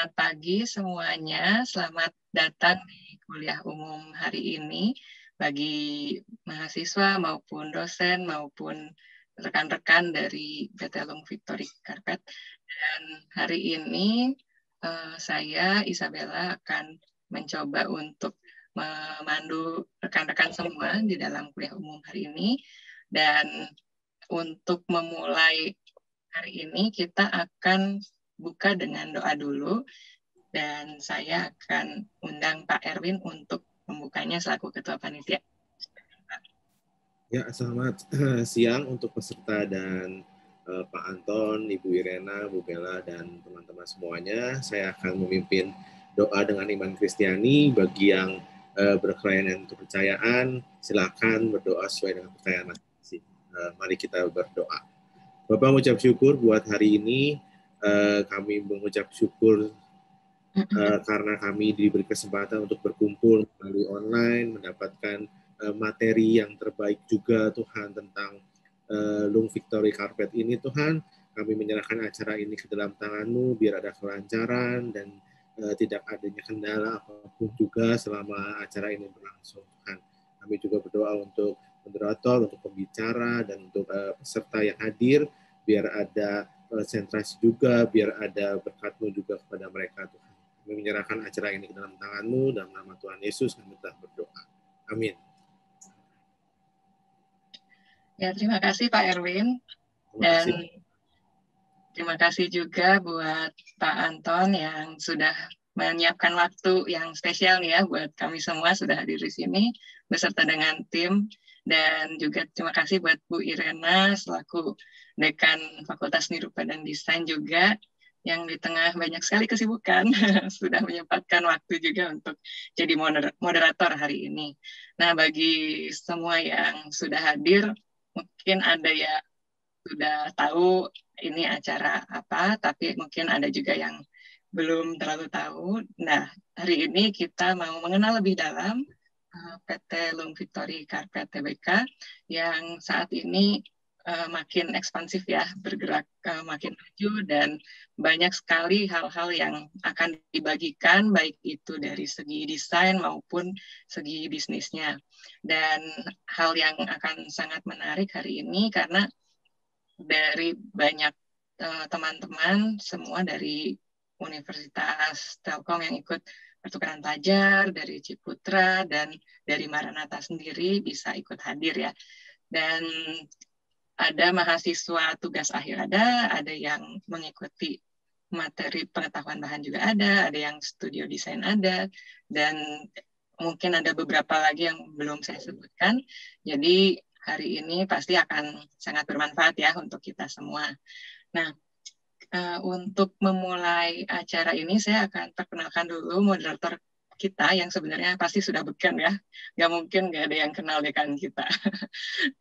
Selamat pagi semuanya, selamat datang di kuliah umum hari ini bagi mahasiswa maupun dosen maupun rekan-rekan dari PT Long Victory Carpet. Dan hari ini saya, Isabella, akan mencoba untuk memandu rekan-rekan semua di dalam kuliah umum hari ini. Dan untuk memulai hari ini kita akan buka dengan doa dulu, dan saya akan undang Pak Erwin untuk membukanya selaku Ketua Panitia. Ya, selamat siang untuk peserta dan Pak Anton, Ibu Irena, Bu Bella, dan teman-teman semuanya. Saya akan memimpin doa dengan iman Kristiani. Bagi yang berkelainan kepercayaan, silakan berdoa sesuai dengan kepercayaan masing-masing. Mari kita berdoa. Bapak mengucap syukur buat hari ini. Kami mengucap syukur karena kami diberi kesempatan untuk berkumpul melalui online, mendapatkan materi yang terbaik juga Tuhan tentang Long Victory Carpet ini Tuhan. Kami menyerahkan acara ini ke dalam tangan-Mu, biar ada kelancaran dan tidak adanya kendala apapun juga selama acara ini berlangsung Tuhan. Kami juga berdoa untuk moderator, untuk pembicara, dan untuk peserta yang hadir, biar ada konsentrasi juga, biar ada berkat-Mu juga kepada mereka Tuhan. Kami menyerahkan acara ini ke dalam tangan-Mu, dalam nama Tuhan Yesus kami telah berdoa. Amin. Ya, terima kasih Pak Erwin. Dan terima kasih juga buat Pak Anton yang sudah menyiapkan waktu yang spesial nih ya buat kami semua sudah hadir di sini beserta dengan tim. Dan juga terima kasih buat Bu Irena selaku Dekan Fakultas Seni Rupa dan Desain juga, yang di tengah banyak sekali kesibukan sudah menyempatkan waktu juga untuk jadi moderator hari ini. Nah, bagi semua yang sudah hadir, mungkin ada ya sudah tahu ini acara apa, tapi mungkin ada juga yang belum terlalu tahu. Nah, hari ini kita mau mengenal lebih dalam PT Long Victory Carpet Tbk yang saat ini makin ekspansif ya, bergerak makin maju, dan banyak sekali hal-hal yang akan dibagikan, baik itu dari segi desain maupun segi bisnisnya. Dan hal yang akan sangat menarik hari ini karena dari banyak teman-teman semua dari Universitas Telkom yang ikut pertukaran pelajar, dari Ciputra, dan dari Maranatha sendiri bisa ikut hadir ya. Dan ada mahasiswa tugas akhir ada yang mengikuti materi pengetahuan bahan juga ada yang studio desain ada, dan mungkin ada beberapa lagi yang belum saya sebutkan. Jadi hari ini pasti akan sangat bermanfaat ya untuk kita semua. Nah, untuk memulai acara ini saya akan perkenalkan dulu moderator kita yang sebenarnya pasti sudah beken ya. Nggak mungkin nggak ada yang kenal dekan kita.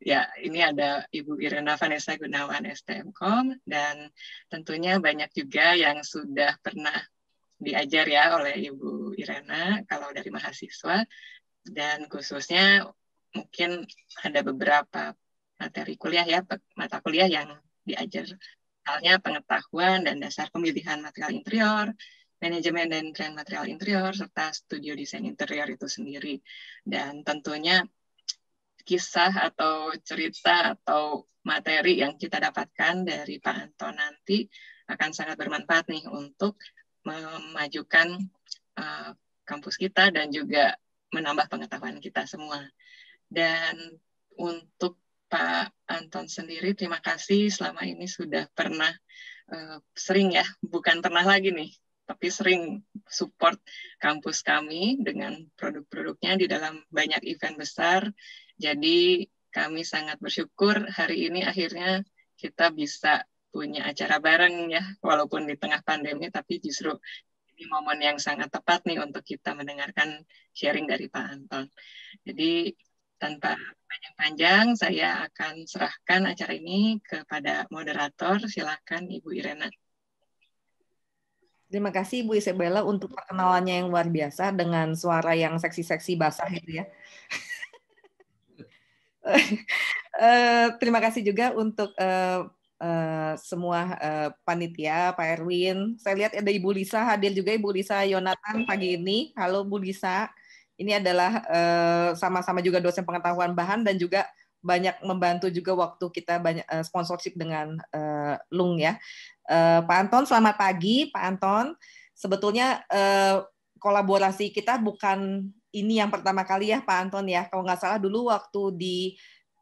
Ya, ini ada Ibu Irena Vanessa Gunawan STMkom, dan tentunya banyak juga yang sudah pernah diajar ya oleh Ibu Irena kalau dari mahasiswa, dan khususnya mungkin ada beberapa materi kuliah ya, mata kuliah yang diajar, misalnya pengetahuan dan dasar pemilihan material interior, manajemen dan tren material interior, serta studio desain interior itu sendiri. Dan tentunya kisah atau cerita atau materi yang kita dapatkan dari Pak Anton nanti akan sangat bermanfaat nih untuk memajukan kampus kita dan juga menambah pengetahuan kita semua. Dan untuk Pak Anton sendiri, terima kasih selama ini sudah pernah sering ya, bukan pernah lagi nih, tapi sering support kampus kami dengan produk-produknya di dalam banyak event besar. Jadi kami sangat bersyukur hari ini akhirnya kita bisa punya acara bareng ya, walaupun di tengah pandemi, tapi justru ini momen yang sangat tepat nih untuk kita mendengarkan sharing dari Pak Anton. Jadi tanpa panjang-panjang, saya akan serahkan acara ini kepada moderator. Silakan Ibu Irena. Terima kasih Bu Isabella untuk perkenalannya yang luar biasa dengan suara yang seksi-seksi basah itu ya. Terima kasih juga untuk semua panitia, Pak Erwin. Saya lihat ada Ibu Lisa hadir juga, Ibu Lisa Yonatan pagi ini. Halo Bu Lisa. Ini adalah sama-sama juga dosen pengetahuan bahan dan juga banyak membantu juga waktu kita banyak sponsorship dengan LUNG ya. Pak Anton, selamat pagi Pak Anton. Sebetulnya kolaborasi kita bukan ini yang pertama kali ya Pak Anton ya. Kalau nggak salah dulu waktu di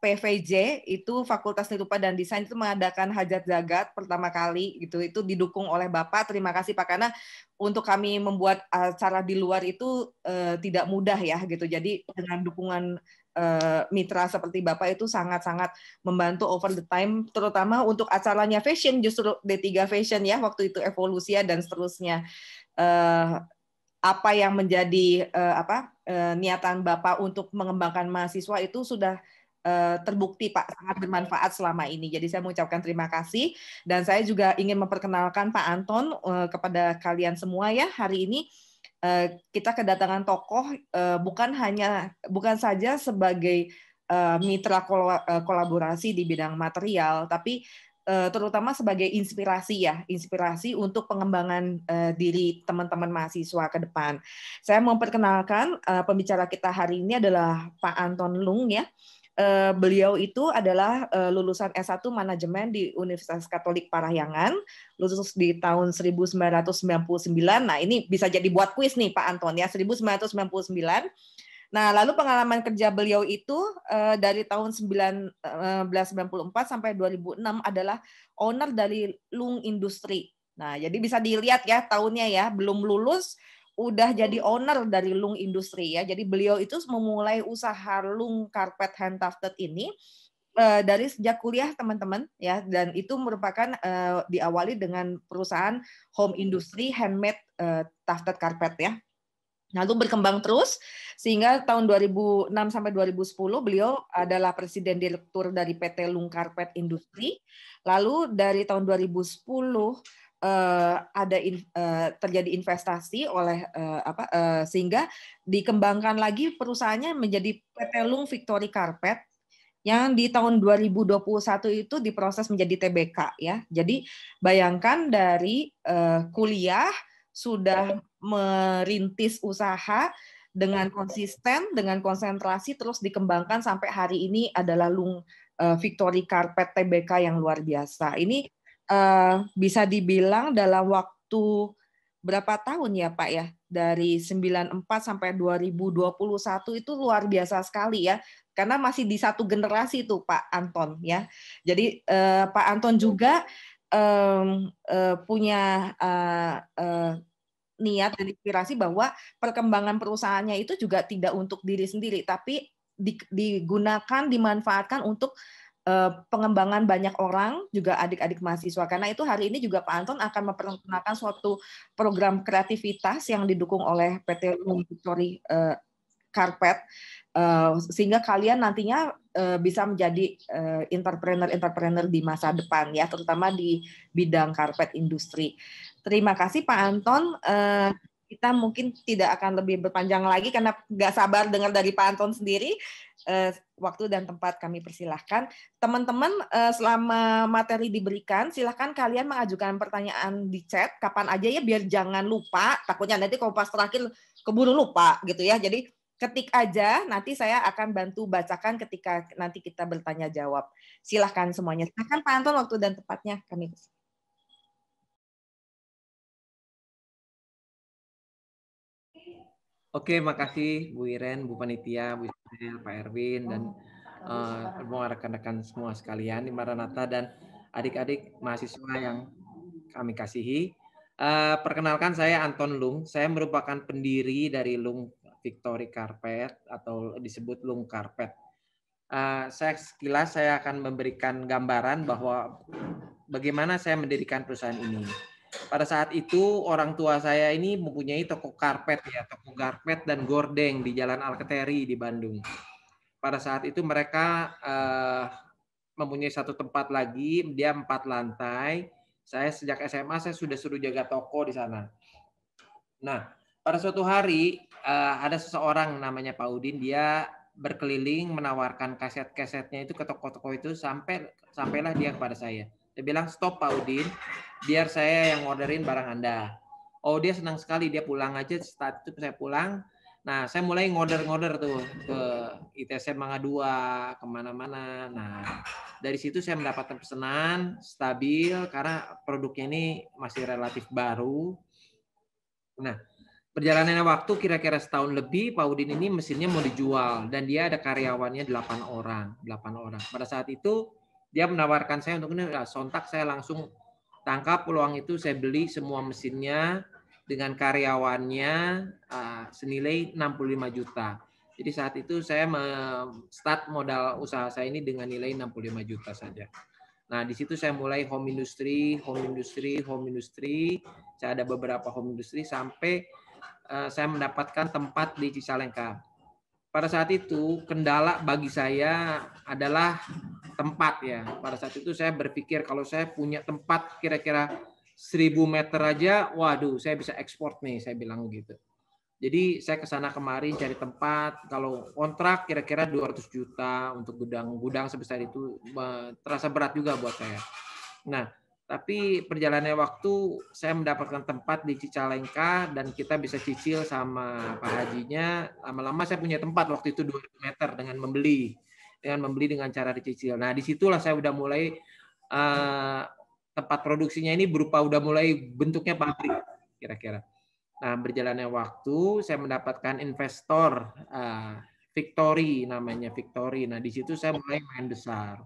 PVJ itu Fakultas Seni Rupa dan Desain itu mengadakan hajat zagat pertama kali gitu. Itu didukung oleh Bapak. Terima kasih Pak, karena untuk kami membuat acara di luar itu tidak mudah ya gitu. Jadi dengan dukungan mitra seperti Bapak itu sangat-sangat membantu over the time, terutama untuk acaranya fashion, justru D3 Fashion ya waktu itu Evolusia dan seterusnya. Apa yang menjadi niatan Bapak untuk mengembangkan mahasiswa itu sudah terbukti Pak, sangat bermanfaat selama ini. Jadi saya mengucapkan terima kasih, dan saya juga ingin memperkenalkan Pak Anton kepada kalian semua ya. Hari ini kita kedatangan tokoh bukan saja sebagai mitra kolaborasi di bidang material, tapi terutama sebagai inspirasi untuk pengembangan diri teman-teman mahasiswa ke depan. Saya memperkenalkan pembicara kita hari ini adalah Pak Anton Lung ya. Beliau itu adalah lulusan S1 Manajemen di Universitas Katolik Parahyangan, lulus di tahun 1999. Nah, ini bisa jadi buat kuis nih Pak Anton ya, 1999. Nah, lalu pengalaman kerja beliau itu dari tahun 1994 sampai 2006 adalah owner dari Lung Industri. Nah, jadi bisa dilihat ya tahunnya ya, belum lulus udah jadi owner dari Lung Industri ya. Jadi beliau itu memulai usaha Lung Carpet Hand Tufted ini dari sejak kuliah teman-teman ya, dan itu merupakan diawali dengan perusahaan home industry handmade tufted carpet ya. Lalu berkembang terus sehingga tahun 2006 sampai 2010 beliau adalah presiden direktur dari PT Lung Carpet Industri. Lalu dari tahun 2010 terjadi investasi oleh sehingga dikembangkan lagi perusahaannya menjadi PT Lung Victory Carpet yang di tahun 2021 itu diproses menjadi TBK ya. Jadi bayangkan dari kuliah sudah merintis usaha dengan konsisten, dengan konsentrasi, terus dikembangkan sampai hari ini adalah Lung Victory Carpet TBK yang luar biasa. Ini bisa dibilang dalam waktu berapa tahun ya Pak ya? Dari 94 sampai 2021 itu luar biasa sekali ya. Karena masih di satu generasi itu Pak Anton ya. Jadi Pak Anton juga punya niat dan inspirasi bahwa perkembangan perusahaannya itu juga tidak untuk diri sendiri, tapi digunakan, dimanfaatkan untuk pengembangan banyak orang, juga adik-adik mahasiswa. Karena itu hari ini juga Pak Anton akan memperkenalkan suatu program kreativitas yang didukung oleh PT Lung Victory Carpet, sehingga kalian nantinya bisa menjadi entrepreneur di masa depan ya, terutama di bidang karpet industri. Terima kasih Pak Anton. Kita mungkin tidak akan lebih berpanjang lagi karena nggak sabar dengar dari Pak Anton sendiri. Waktu dan tempat kami persilahkan. Teman-teman, selama materi diberikan, silahkan kalian mengajukan pertanyaan di chat kapan aja ya, biar jangan lupa. Takutnya nanti kalau pas terakhir keburu lupa gitu ya. Jadi ketik aja, nanti saya akan bantu bacakan ketika nanti kita bertanya jawab. Silahkan semuanya. Silahkan Pak Anton, waktu dan tempatnya kami. Oke, makasih Bu Iren, Bu Panitia, Bu Ismail, Pak Erwin, dan semua rekan-rekan semua sekalian di Maranatha dan adik-adik mahasiswa yang kami kasihi. Perkenalkan, saya Anton Lung. Saya merupakan pendiri dari Lung Victory Carpet atau disebut Lung Carpet. Sekilas saya akan memberikan gambaran bahwa bagaimana saya mendirikan perusahaan ini. Pada saat itu orang tua saya ini mempunyai toko karpet ya, toko karpet dan gordeng di Jalan Alkateri di Bandung. Pada saat itu mereka mempunyai satu tempat lagi, dia 4 lantai. Saya sejak SMA saya sudah suruh jaga toko di sana. Nah, pada suatu hari ada seseorang namanya Pak Udin, dia berkeliling menawarkan kaset-kasetnya itu ke toko-toko itu sampailah dia kepada saya. Dia bilang, stop Pak Udin, biar saya yang orderin barang Anda. Oh, dia senang sekali, dia pulang aja, saat itu saya pulang. Nah, saya mulai ngoder-ngoder tuh ke ITC Mangga 2, kemana-mana. Nah, dari situ saya mendapatkan pesanan stabil karena produknya ini masih relatif baru. Nah, perjalanannya waktu kira-kira setahun lebih, Pak Udin ini mesinnya mau dijual dan dia ada karyawannya 8 orang. Pada saat itu dia menawarkan saya untuk ini, sontak saya langsung tangkap peluang itu, saya beli semua mesinnya dengan karyawannya senilai 65 juta. Jadi saat itu saya start modal usaha saya ini dengan nilai 65 juta saja. Nah, di situ saya mulai home industry. Saya ada beberapa home industry sampai saya mendapatkan tempat di Cicalengka. Pada saat itu kendala bagi saya adalah tempat ya. Pada saat itu saya berpikir kalau saya punya tempat kira-kira 1000 meter aja, waduh, saya bisa ekspor nih, saya bilang gitu. Jadi saya ke sana kemarin cari tempat, kalau kontrak kira-kira 200 juta untuk gudang sebesar itu terasa berat juga buat saya. Nah, tapi perjalanannya waktu saya mendapatkan tempat di Cicalengka dan kita bisa cicil sama Pak Hajinya. Lama-lama saya punya tempat waktu itu 200 meter dengan membeli dengan cara dicicil. Nah, disitulah saya udah mulai tempat produksinya ini udah mulai bentuknya pabrik kira-kira. Nah, berjalannya waktu saya mendapatkan investor Victory namanya Victory. Nah, di situ saya mulai main besar.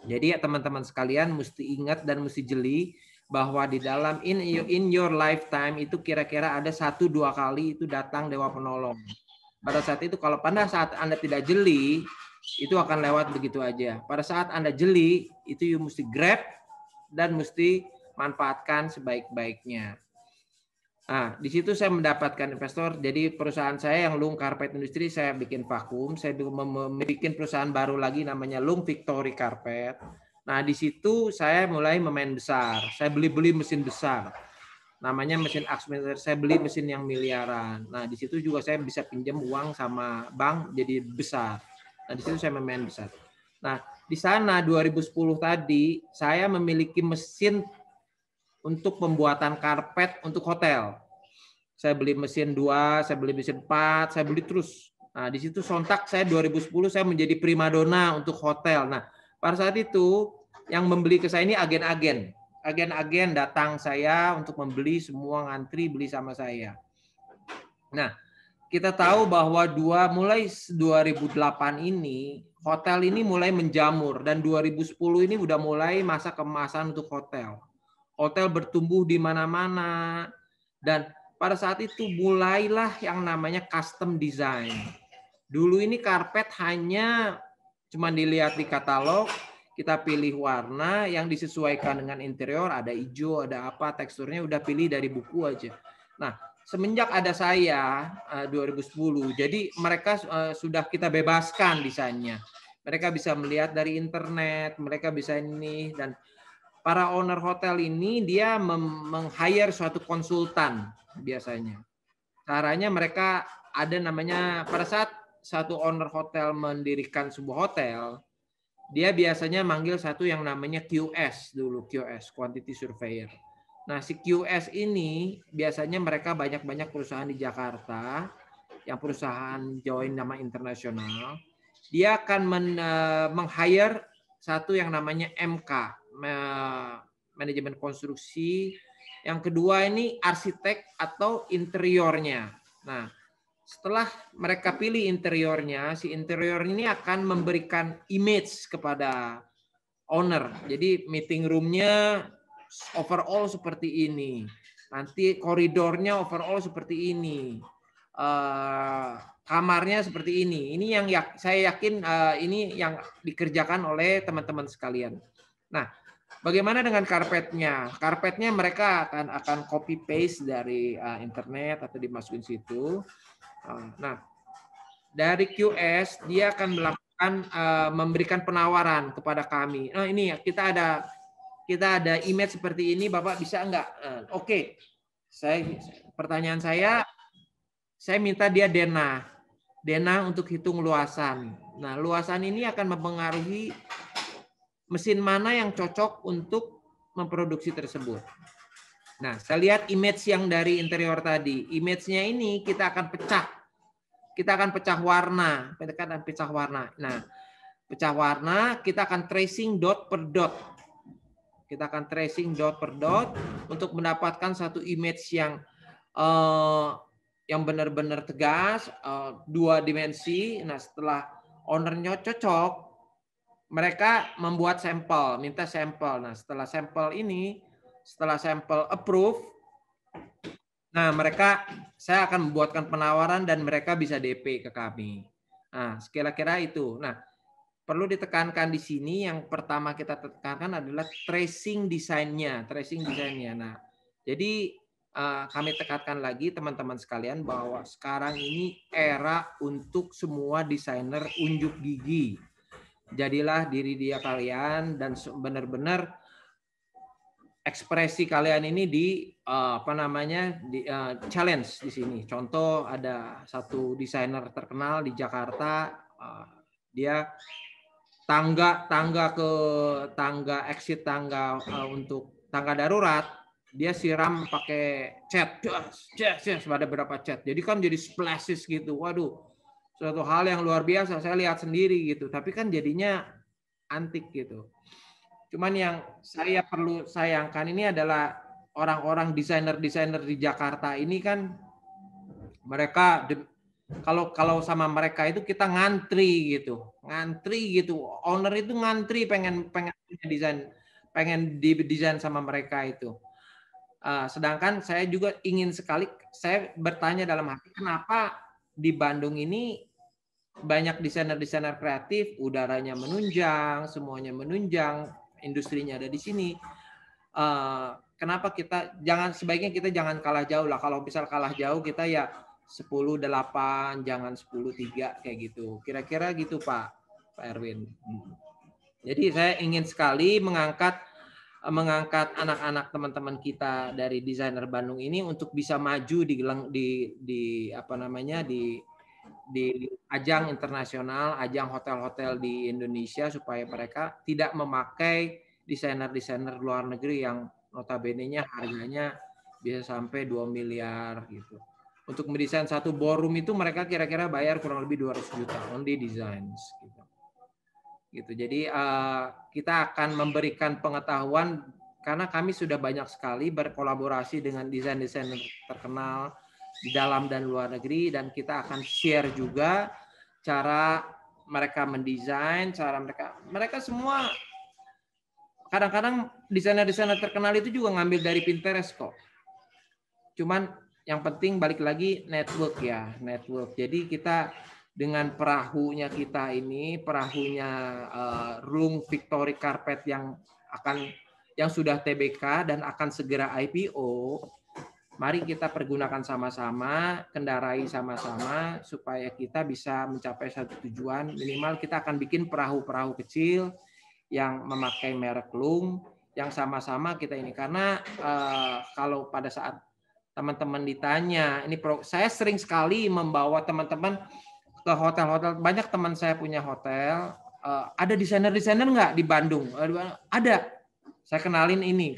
Jadi ya teman-teman sekalian mesti ingat dan mesti jeli bahwa di dalam in your lifetime itu kira-kira ada 1-2 kali itu datang Dewa Penolong. Pada saat itu kalau pada saat Anda tidak jeli itu akan lewat begitu aja. Pada saat Anda jeli itu you mesti grab dan mesti manfaatkan sebaik-baiknya. Nah, di situ saya mendapatkan investor. Jadi perusahaan saya yang Lung Carpet Industry saya bikin vakum. Saya bikin perusahaan baru lagi namanya Lung Victory Carpet. Nah, di situ saya mulai memain besar. Saya beli mesin besar. Namanya mesin Axmaker. Saya beli mesin yang miliaran. Nah, di situ juga saya bisa pinjam uang sama bank jadi besar. Nah, di situ saya memain besar. Nah, di sana 2010 tadi saya memiliki mesin untuk pembuatan karpet untuk hotel. Saya beli mesin 2, saya beli mesin 4, saya beli terus. Nah, di situ sontak saya 2010 saya menjadi primadona untuk hotel. Nah, pada saat itu yang membeli ke saya ini agen-agen. Agen-agen datang saya untuk membeli, semua ngantri beli sama saya. Nah, kita tahu bahwa mulai 2008 ini hotel ini mulai menjamur dan 2010 ini udah mulai masa kemasan untuk hotel. Hotel bertumbuh di mana-mana dan pada saat itu mulailah yang namanya custom design. Dulu ini karpet hanya cuma dilihat di katalog, kita pilih warna yang disesuaikan dengan interior, ada hijau, ada apa, teksturnya udah pilih dari buku aja. Nah, semenjak ada saya 2010, jadi mereka sudah kita bebaskan desainnya. Mereka bisa melihat dari internet, mereka bisa ini dan para owner hotel ini dia meng-hire suatu konsultan biasanya. Caranya mereka ada namanya pada saat satu owner hotel mendirikan sebuah hotel, dia biasanya manggil satu yang namanya QS dulu, QS, Quantity Surveyor. Nah, si QS ini biasanya mereka banyak-banyak perusahaan di Jakarta, yang perusahaan join nama internasional, dia akan meng-hire satu yang namanya MK, manajemen konstruksi. Yang kedua ini arsitek atau interiornya. Nah, setelah mereka pilih interiornya, si interior ini akan memberikan image kepada owner. Jadi meeting room-nya overall seperti ini. Nanti koridornya overall seperti ini. Kamarnya seperti ini. Ini yang saya yakin ini yang dikerjakan oleh teman-teman sekalian. Nah, bagaimana dengan karpetnya? Karpetnya mereka akan copy paste dari internet atau dimasukin situ. Nah, dari QS dia akan melakukan memberikan penawaran kepada kami. Nah, ini kita ada image seperti ini, Bapak bisa enggak? Oke. Pertanyaan saya minta dia denah untuk hitung luasan. Nah, luasan ini akan mempengaruhi mesin mana yang cocok untuk memproduksi tersebut. Nah, saya lihat image yang dari interior tadi. Image-nya ini kita akan pecah. Kita akan pecah warna. Kita akan pecah warna. Nah, pecah warna kita akan tracing dot per dot. Kita akan tracing dot per dot untuk mendapatkan satu image yang benar-benar tegas, 2 dimensi. Nah, setelah ownernya cocok, mereka membuat sampel, minta sampel. Nah, setelah sampel approve, nah saya akan membuatkan penawaran dan mereka bisa DP ke kami. Nah, kira-kira itu. Nah, perlu ditekankan di sini yang pertama kita tekankan adalah tracing desainnya. Nah, jadi kami tekankan lagi teman-teman sekalian bahwa sekarang ini era untuk semua desainer unjuk gigi. Jadilah diri dia kalian dan benar-benar ekspresi kalian ini challenge di sini. Contoh ada satu desainer terkenal di Jakarta, dia exit tangga untuk tangga darurat, dia siram pakai cat, ada berapa cat. Jadi kan jadi splashes gitu. Waduh, suatu hal yang luar biasa. Saya lihat sendiri gitu. Tapi kan jadinya antik gitu. Cuman yang saya perlu sayangkan ini adalah orang-orang desainer di Jakarta ini kan mereka kalau sama mereka itu kita ngantri gitu. Owner itu ngantri pengen didesain sama mereka itu. Sedangkan saya juga ingin sekali, saya bertanya dalam hati, kenapa di Bandung ini banyak desainer kreatif, udaranya menunjang, semuanya menunjang, industrinya ada di sini. Kenapa sebaiknya kita jangan kalah jauh lah. Kalau misal kalah jauh kita ya 10-8, jangan 10-3 kayak gitu. Kira-kira gitu Pak Erwin. Jadi saya ingin sekali mengangkat anak-anak teman-teman kita dari desainer Bandung ini untuk bisa maju di ajang internasional, ajang hotel-hotel di Indonesia supaya mereka tidak memakai desainer-desainer luar negeri yang notabene-nya harganya bisa sampai 2 miliar gitu. Untuk mendesain satu ballroom itu mereka kira-kira bayar kurang lebih 200 juta only designs gitu. Jadi kita akan memberikan pengetahuan karena kami sudah banyak sekali berkolaborasi dengan desain-desainer terkenal di dalam dan luar negeri, dan kita akan share juga cara mereka mendesain, cara mereka semua kadang-kadang desainer-desainer terkenal itu juga ngambil dari Pinterest kok. Cuman yang penting balik lagi network. Jadi kita dengan perahunya kita ini, Room Victory Carpet yang sudah TBK dan akan segera IPO, mari kita pergunakan sama-sama, kendarai sama-sama supaya kita bisa mencapai satu tujuan. Minimal kita akan bikin perahu-perahu kecil yang memakai merek Loom, yang sama-sama kita ini. Karena kalau pada saat teman-teman ditanya, saya sering sekali membawa teman-teman ke hotel-hotel. Banyak teman saya punya hotel. Ada desainer-desainer nggak di Bandung? Ada. Saya kenalin ini.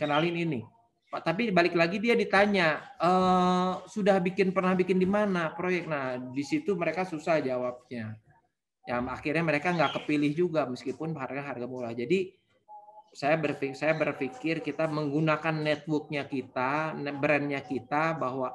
Pak, tapi balik lagi dia ditanya, pernah bikin di mana proyek? Nah, di situ mereka susah jawabnya. Ya, akhirnya mereka nggak kepilih juga meskipun harga murah. Jadi saya berpikir kita menggunakan network-nya kita, brand-nya kita, bahwa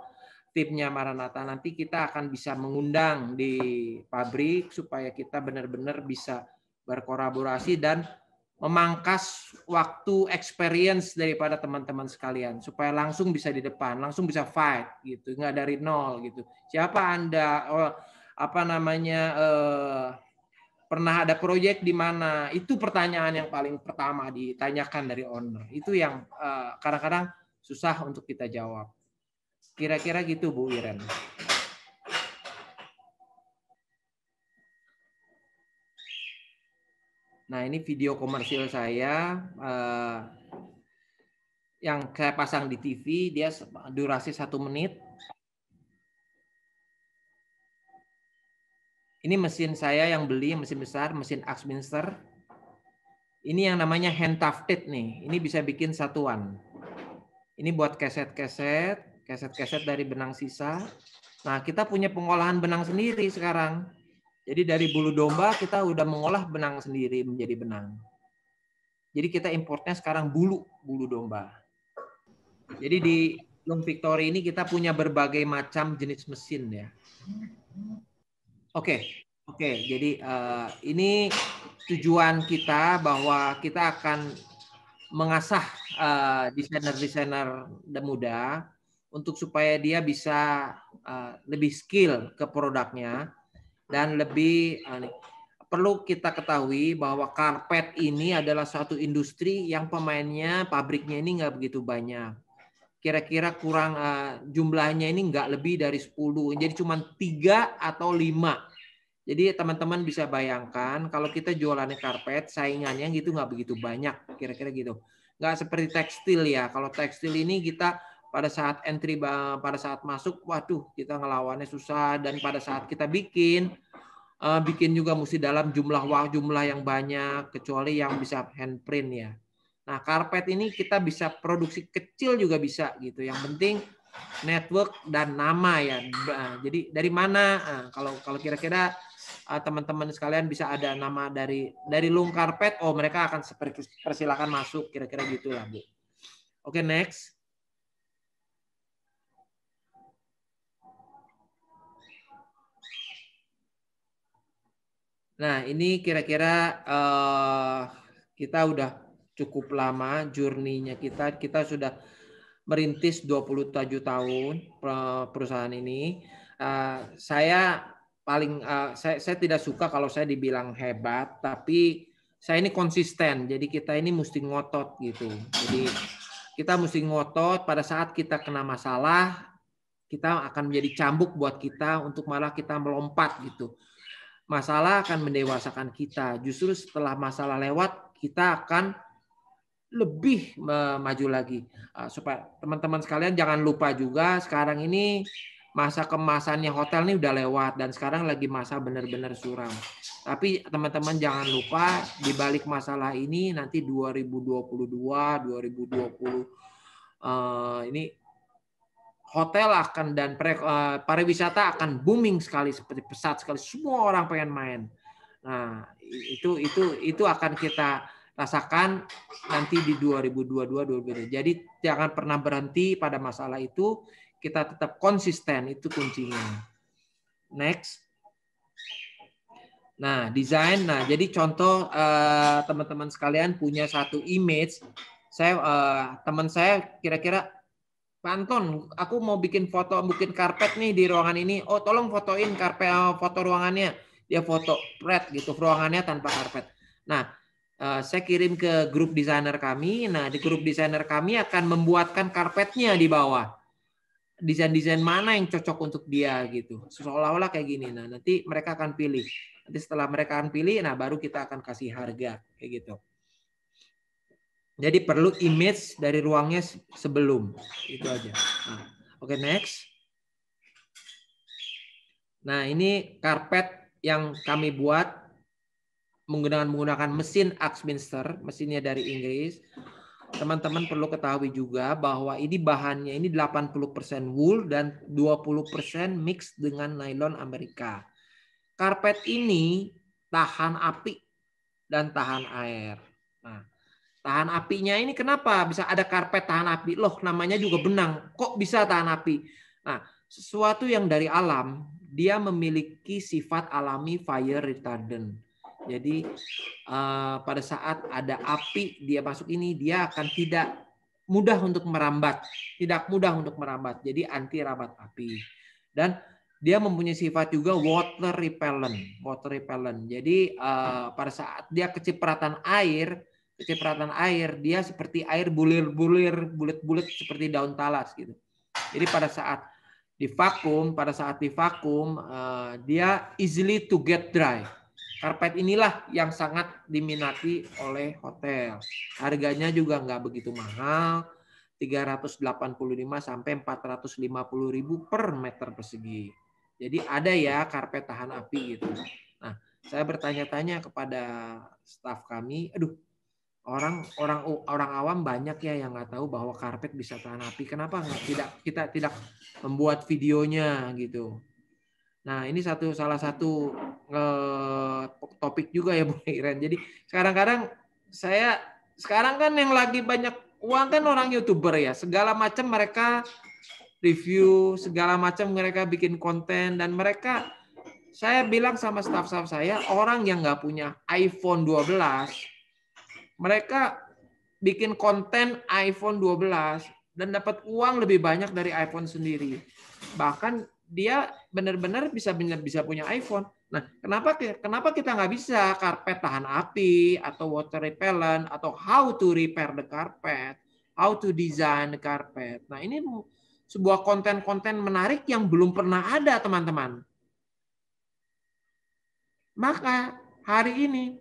timnya Maranatha nanti kita akan bisa mengundang di pabrik supaya kita benar-benar bisa berkolaborasi dan memangkas waktu experience daripada teman-teman sekalian supaya langsung bisa di depan, langsung bisa fight gitu, nggak dari nol gitu. Siapa Anda? Pernah ada proyek di mana? Itu pertanyaan yang paling pertama ditanyakan dari owner. Itu yang kadang-kadang susah untuk kita jawab. Kira-kira gitu Bu Iren. Nah, ini video komersil saya yang saya pasang di TV, dia durasi 1 menit. Ini mesin saya yang beli, mesin besar, mesin Axminster. Ini yang namanya hand tufted nih. Ini bisa bikin satuan. Ini buat keset dari benang sisa. Nah, kita punya pengolahan benang sendiri sekarang. Jadi dari bulu domba kita udah mengolah benang sendiri menjadi benang. Jadi kita importnya sekarang bulu domba. Jadi di Long Victory ini kita punya berbagai macam jenis mesin ya. Oke. Jadi ini tujuan kita bahwa kita akan mengasah desainer-desainer muda untuk supaya dia bisa lebih skill ke produknya dan lebih perlu kita ketahui bahwa karpet ini adalah suatu industri yang pemainnya, pabriknya ini nggak begitu banyak. Kira-kira kurang jumlahnya ini nggak lebih dari 10. Jadi cuma 3 atau 5. Jadi teman-teman bisa bayangkan kalau kita jualannya karpet, saingannya gitu nggak begitu banyak. Kira-kira gitu. Nggak seperti tekstil ya. Kalau tekstil ini kita pada saat entry, pada saat masuk, waduh kita ngelawannya susah. Dan pada saat kita bikin juga mesti dalam jumlah yang banyak, kecuali yang bisa handprint ya. Nah, karpet ini kita bisa produksi kecil juga bisa gitu. Yang penting network dan nama ya. Jadi dari mana? Kalau kira-kira teman-teman sekalian bisa ada nama dari Long Karpet, mereka akan persilakan masuk, kira-kira gitulah, Bu. Oke, next. Nah, ini kira-kira kita udah cukup lama journey-nya kita sudah merintis 27 tahun perusahaan ini. Saya tidak suka kalau saya dibilang hebat, tapi saya ini konsisten. Jadi kita ini mesti ngotot gitu. Jadi kita mesti ngotot pada saat kita kena masalah, kita akan menjadi cambuk buat kita untuk malah kita melompat gitu. Masalah akan mendewasakan kita. Justru setelah masalah lewat, kita akan lebih maju lagi. Supaya teman-teman sekalian jangan lupa juga sekarang ini masa kemasannya hotel ini udah lewat dan sekarang lagi masa benar-benar suram. Tapi teman-teman jangan lupa di balik masalah ini nanti 2022, 2020 ini hotel akan dan pariwisata akan booming sekali seperti pesat sekali. Semua orang pengen main. Nah, itu akan kita rasakan nanti di 2022. Jadi jangan pernah berhenti pada masalah itu. Kita tetap konsisten, itu kuncinya. Next. Nah, desain. Nah, jadi contoh teman-teman sekalian punya satu image. Teman saya kira-kira, Pak Anton, aku mau bikin karpet nih di ruangan ini. Oh, tolong fotoin karpet, foto ruangannya. Dia foto gitu, ruangannya tanpa karpet. Nah, saya kirim ke grup desainer kami. Nah, di grup desainer kami akan membuatkan karpetnya di bawah. Desain-desain mana yang cocok untuk dia gitu. Seolah-olah kayak gini. Nah, nanti mereka akan pilih. Nanti setelah mereka akan pilih, nah baru kita akan kasih harga kayak gitu. Jadi perlu image dari ruangnya sebelum. Itu aja. Nah, oke, next. Nah, ini karpet yang kami buat menggunakan mesin Axminster, mesinnya dari Inggris. Teman-teman perlu ketahui juga bahwa ini bahannya ini 80% wool dan 20% mix dengan nylon Amerika. Karpet ini tahan api dan tahan air. Nah, tahan apinya ini kenapa bisa ada karpet tahan api? Loh, namanya juga benang. Kok bisa tahan api? Nah, sesuatu yang dari alam, dia memiliki sifat alami fire retardant. Jadi pada saat ada api dia masuk ini, dia akan tidak mudah untuk merambat. Jadi anti rambat api. Dan dia mempunyai sifat juga water repellent. Jadi pada saat dia kecipratan air, dia seperti air bulir-bulir seperti daun talas gitu. Jadi pada saat divakum dia easily to get dry. Karpet inilah yang sangat diminati oleh hotel. Harganya juga nggak begitu mahal, 385 sampai 450.000 per meter persegi. Jadi ada ya karpet tahan api gitu. Nah, saya bertanya-tanya kepada staf kami, Orang awam banyak ya yang nggak tahu bahwa karpet bisa tahan api. Kenapa kita tidak membuat videonya gitu? Nah, ini salah satu topik juga ya Bu Iren. Jadi sekarang kan yang lagi banyak uang kan orang YouTuber ya. Segala macam mereka review, segala macam mereka bikin konten, dan saya bilang sama staff-staff saya, orang yang nggak punya iPhone 12, mereka bikin konten iPhone 12 dan dapat uang lebih banyak dari iPhone sendiri. Bahkan dia benar-benar bisa punya iPhone. Nah, kenapa kita nggak bisa karpet tahan api atau water repellent atau how to repair the carpet, how to design the carpet. Nah, ini sebuah konten-konten menarik yang belum pernah ada, teman-teman. Maka hari ini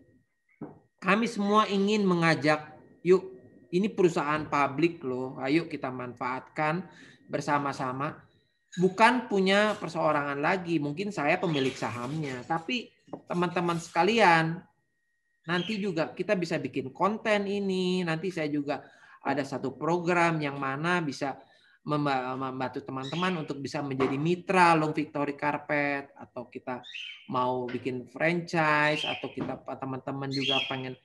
kami semua ingin mengajak, yuk, ini perusahaan publik loh, ayo kita manfaatkan bersama-sama. Bukan punya perseorangan lagi, mungkin saya pemilik sahamnya, tapi teman-teman sekalian, nanti juga kita bisa bikin konten ini, nanti saya juga ada satu program yang mana bisa membantu teman-teman untuk bisa menjadi mitra Long Victory Carpet, atau kita mau bikin franchise, atau kita teman-teman juga pengen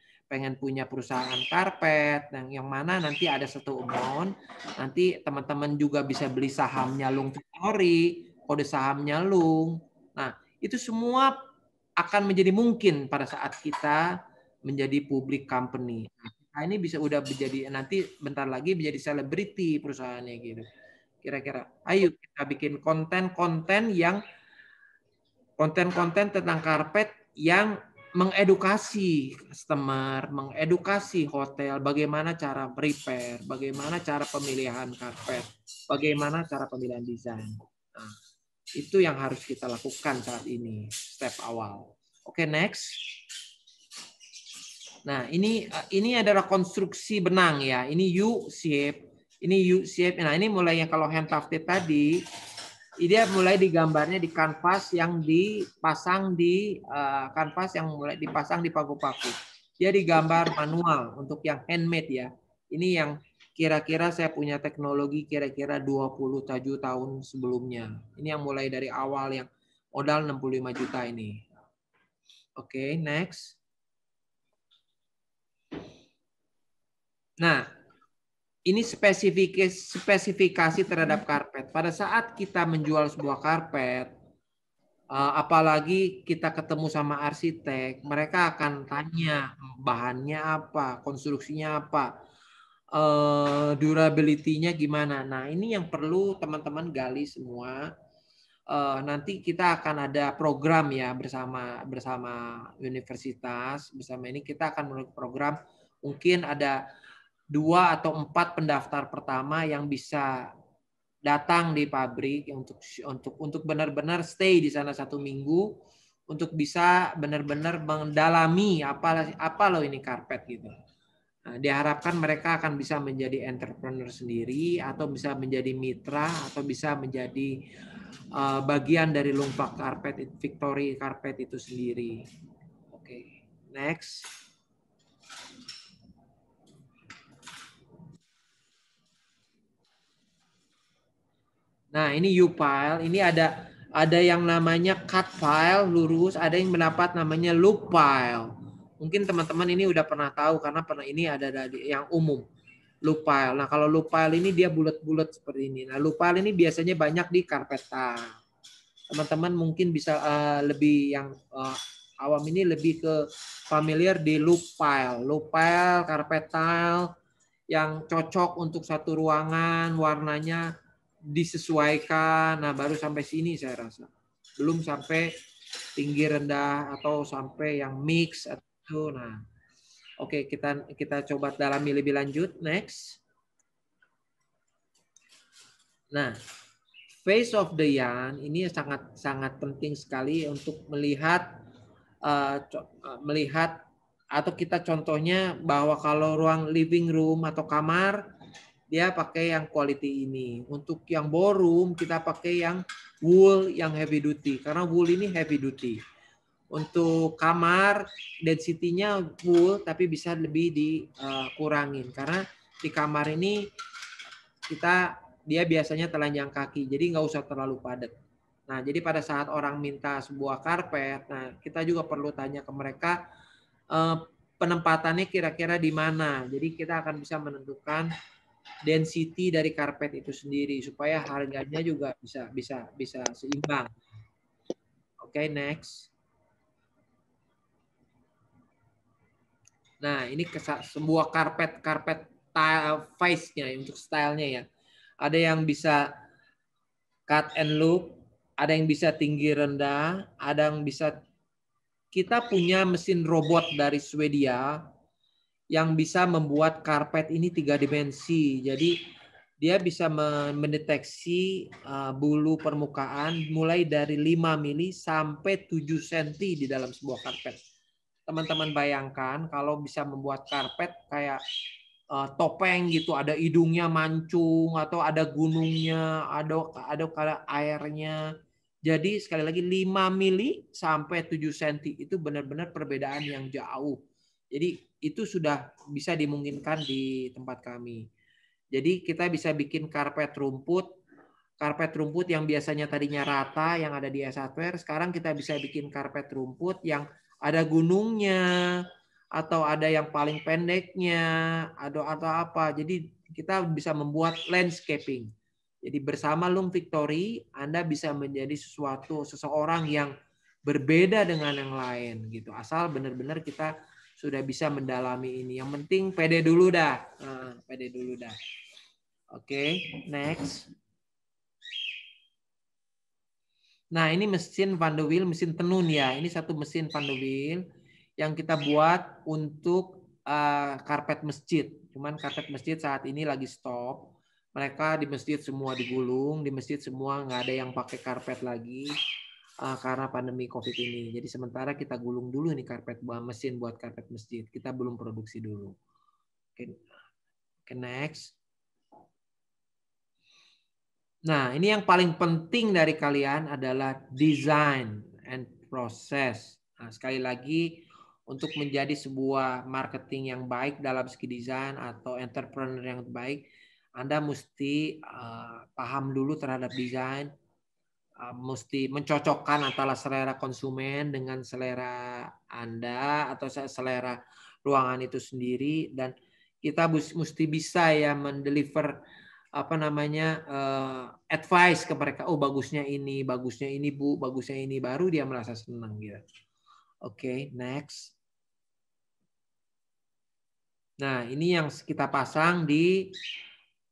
punya perusahaan karpet, yang mana nanti ada satu amount, nanti teman-teman juga bisa beli sahamnya Long Victory, kode sahamnya Long. Nah, itu semua akan menjadi mungkin pada saat kita menjadi public company. Nah, ini bisa udah menjadi, nanti bentar lagi menjadi selebriti perusahaannya gitu. Kira-kira, ayo kita bikin konten-konten tentang karpet yang mengedukasi customer, mengedukasi hotel, bagaimana cara repair, bagaimana cara pemilihan karpet, bagaimana cara pemilihan desain. Nah, itu yang harus kita lakukan saat ini, step awal. Oke, next. Nah, ini adalah konstruksi benang ya. Ini U-shape. Ini U-shape. Nah, ini mulai yang kalau hand tufted tadi, dia mulai digambarnya di kanvas yang dipasang di mulai dipasang di paku-paku. Dia digambar manual untuk yang handmade ya. Ini yang kira-kira saya punya teknologi kira-kira 27 tahun sebelumnya. Ini yang mulai dari awal yang modal 65 juta ini. Oke, next. Nah, ini spesifikasi terhadap karpet. Pada saat kita menjual sebuah karpet, apalagi kita ketemu sama arsitek, mereka akan tanya bahannya apa, konstruksinya apa, durability-nya gimana. Nah, ini yang perlu teman-teman gali semua. Nanti kita akan ada program ya bersama universitas. Bersama ini kita akan melakukan program, mungkin ada 2 atau 4 pendaftar pertama yang bisa datang di pabrik untuk benar-benar stay di sana 1 minggu, untuk bisa benar-benar mendalami apa loh ini karpet gitu. Nah, diharapkan mereka akan bisa menjadi entrepreneur sendiri, atau bisa menjadi mitra, atau bisa menjadi bagian dari Long Victory Carpet itu sendiri. Oke, next. Nah, ini U-file, ini ada yang namanya cut file lurus, ada yang mendapat namanya loop file. Mungkin teman-teman ini udah pernah tahu karena ini ada yang umum. Loop file. Nah, kalau loop file ini dia bulat-bulat seperti ini. Nah, loop file ini biasanya banyak di karpet tile. Teman-teman mungkin bisa lebih yang awam ini lebih ke familiar di loop file. Loop file karpet tile yang cocok untuk satu ruangan, warnanya disesuaikan. Nah, baru sampai sini saya rasa. Belum sampai tinggi rendah atau sampai yang mix atau nah. Oke, kita coba dalami lebih lanjut. Next. Nah, face of the yarn ini sangat penting sekali untuk melihat atau kita contohnya bahwa kalau ruang living room atau kamar dia pakai yang quality ini. Untuk yang ballroom kita pakai yang wool yang heavy duty karena wool ini heavy duty. Untuk kamar density-nya full tapi bisa lebih dikurangin karena di kamar ini dia biasanya telanjang kaki, jadi nggak usah terlalu padat. Nah, jadi pada saat orang minta sebuah karpet, nah kita juga perlu tanya ke mereka penempatannya kira-kira di mana. Jadi kita akan bisa menentukan density dari karpet itu sendiri supaya harganya juga bisa seimbang. Oke, next. Nah, ini sebuah karpet face-nya untuk stylenya ya. Ada yang bisa cut and loop, ada yang bisa tinggi rendah, ada yang bisa. Kita punya mesin robot dari Swedia yang bisa membuat karpet ini 3 dimensi. Jadi dia bisa mendeteksi bulu permukaan mulai dari 5 mili sampai 7 cm di dalam sebuah karpet. Teman-teman bayangkan kalau bisa membuat karpet kayak topeng gitu, ada hidungnya mancung atau ada gunungnya, ada airnya. Jadi sekali lagi 5 mili sampai 7 cm itu benar-benar perbedaan yang jauh. Jadi itu sudah bisa dimungkinkan di tempat kami. Jadi kita bisa bikin karpet rumput yang biasanya tadinya rata yang ada di Hardware, sekarang kita bisa bikin karpet rumput yang ada gunungnya atau ada yang paling pendeknya atau apa. Jadi kita bisa membuat landscaping. Jadi bersama Loom Victory Anda bisa menjadi seseorang yang berbeda dengan yang lain gitu. Asal benar-benar kita sudah bisa mendalami ini. Yang penting pede dulu dah. Pede dulu dah. Oke, next. Nah, ini mesin Van de Wiel, mesin tenun ya. Ini satu mesin Van de Wiel yang kita buat untuk karpet masjid. Cuman karpet masjid saat ini lagi stop. Mereka di masjid semua digulung, di masjid semua nggak ada yang pakai karpet lagi karena pandemi COVID ini. Jadi sementara kita gulung dulu nih mesin buat karpet masjid. Kita belum produksi dulu. Oke, next. Nah, ini yang paling penting dari kalian adalah design and process. Nah, sekali lagi, untuk menjadi sebuah marketing yang baik dalam segi desain atau entrepreneur yang baik, Anda mesti paham dulu terhadap desain, mesti mencocokkan antara selera konsumen dengan selera Anda atau selera ruangan itu sendiri, dan kita mesti bisa ya mendeliver advice ke mereka. Oh, bagusnya ini Bu, bagusnya ini, baru dia merasa senang gitu. Oke, next. Nah, ini yang kita pasang di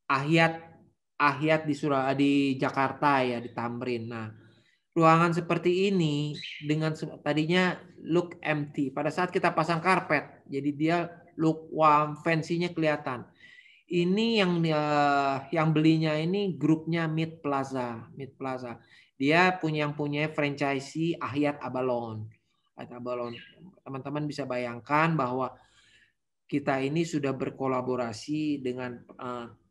Ahyat di Jakarta ya, di Tamrin. Nah, ruangan seperti ini dengan tadinya look empty. Pada saat kita pasang karpet, jadi dia look warm, fancy-nya kelihatan. Ini yang belinya ini grupnya Mid Plaza. Dia punya franchisee Ahyat Abalon. Teman-teman bisa bayangkan bahwa kita ini sudah berkolaborasi dengan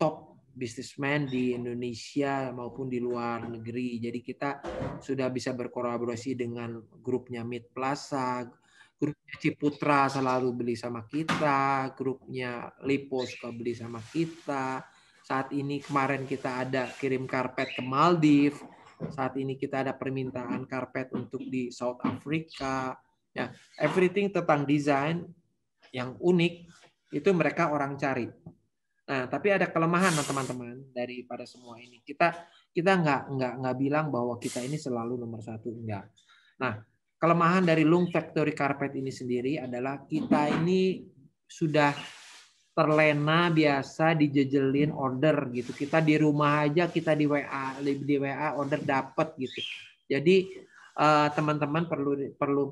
top businessman di Indonesia maupun di luar negeri. Jadi kita sudah bisa berkolaborasi dengan grupnya Mid Plaza. Grupnya Ciputra selalu beli sama kita, grupnya Lipo suka beli sama kita. Saat ini kemarin kita ada kirim karpet ke Maldives. Saat ini kita ada permintaan karpet untuk di South Africa. Ya, everything tentang desain yang unik itu mereka orang cari. Nah, tapi ada kelemahan teman-teman daripada semua ini. Kita nggak bilang bahwa kita ini selalu nomor satu, enggak. Nah, kelemahan dari Loom Factory Carpet ini sendiri adalah kita ini sudah terlena biasa dijejelin order gitu. Kita di rumah aja, kita di WA order dapat gitu. Jadi teman-teman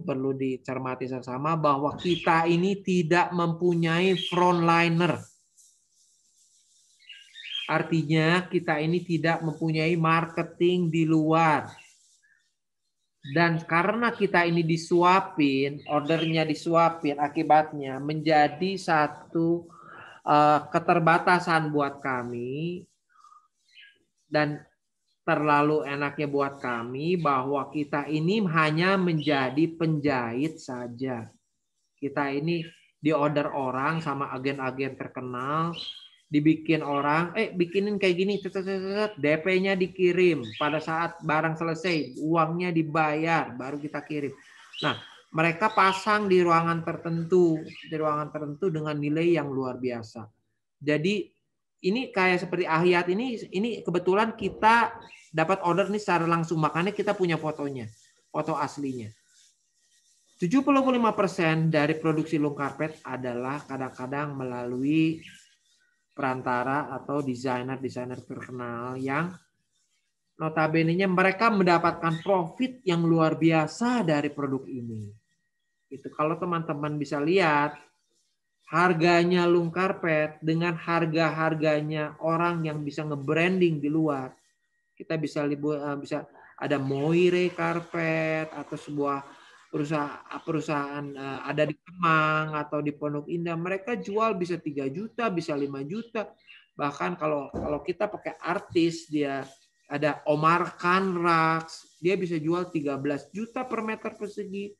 perlu dicermati sama bahwa kita ini tidak mempunyai frontliner. Artinya kita ini tidak mempunyai marketing di luar. Dan karena kita ini disuapin, ordernya disuapin, akibatnya menjadi satu keterbatasan buat kami. Dan terlalu enaknya buat kami bahwa kita ini hanya menjadi penjahit saja. Kita ini diorder orang sama agen-agen terkenal, dibikin orang, bikinin kayak gini, DP-nya dikirim. Pada saat barang selesai, uangnya dibayar, baru kita kirim. Nah, mereka pasang di ruangan tertentu dengan nilai yang luar biasa. Jadi ini kayak seperti Ahyat ini kebetulan kita dapat order nih secara langsung, makanya kita punya fotonya, foto aslinya. 75% dari produksi Loom Carpet adalah kadang-kadang melalui perantara atau desainer-desainer terkenal yang notabene-nya mereka mendapatkan profit yang luar biasa dari produk ini. Itu kalau teman-teman bisa lihat harganya Loom Carpet dengan harga-harganya orang yang bisa nge-branding di luar. Kita bisa ada Moire Carpet atau sebuah perusahaan ada di Kemang atau di Pondok Indah. Mereka jual bisa 3 juta, bisa 5 juta. Bahkan kalau kita pakai artis, dia ada Omar Khan Rax, dia bisa jual 13 juta per meter persegi.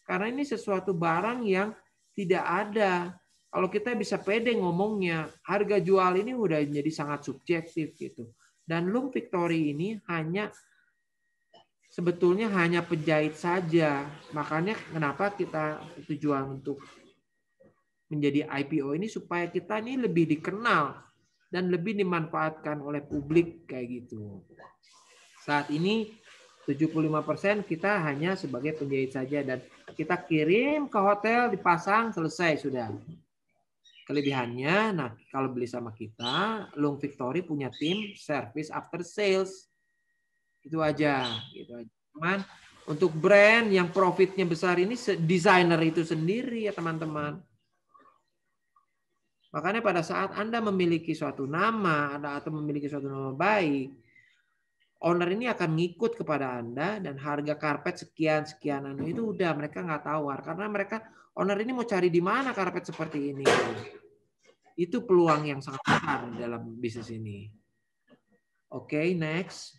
Karena ini sesuatu barang yang tidak ada. Kalau kita bisa pede ngomongnya, harga jual ini udah jadi sangat subjektif gitu. Dan Loom Victory ini sebetulnya hanya penjahit saja. Makanya kenapa kita tujuan untuk menjadi IPO ini supaya kita ini lebih dikenal dan lebih dimanfaatkan oleh publik kayak gitu. Saat ini 75% kita hanya sebagai penjahit saja dan kita kirim ke hotel, dipasang, selesai sudah. Kelebihannya, nah kalau beli sama kita, Loom Victory punya tim service after sales. Itu aja, gitu aja. Teman, untuk brand yang profitnya besar ini desainer itu sendiri ya teman-teman. Makanya pada saat Anda memiliki suatu nama atau memiliki suatu nama baik, owner ini akan ngikut kepada Anda dan harga karpet sekian itu udah mereka nggak tawar karena owner ini mau cari di mana karpet seperti ini. Itu peluang yang sangat besar dalam bisnis ini. Oke, next.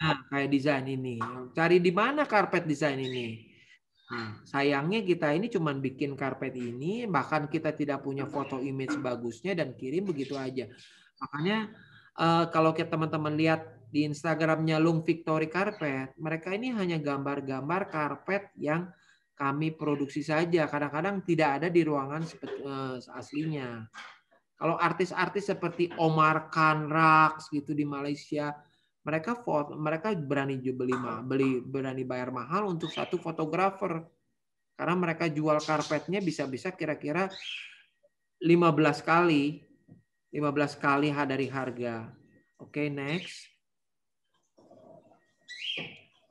Nah, kayak desain ini. Cari di mana karpet desain ini? Nah, sayangnya kita ini cuma bikin karpet ini, bahkan kita tidak punya foto image bagusnya dan kirim begitu aja. Makanya kalau teman-teman lihat di Instagramnya Loom Victory Carpet, mereka ini hanya gambar-gambar karpet yang kami produksi saja. Kadang-kadang tidak ada di ruangan aslinya. Kalau artis-artis seperti Omar Khan Rax gitu di Malaysia, mereka berani berani bayar mahal untuk satu fotografer. Karena mereka jual karpetnya bisa-bisa kira-kira 15 kali dari harga. Oke, next.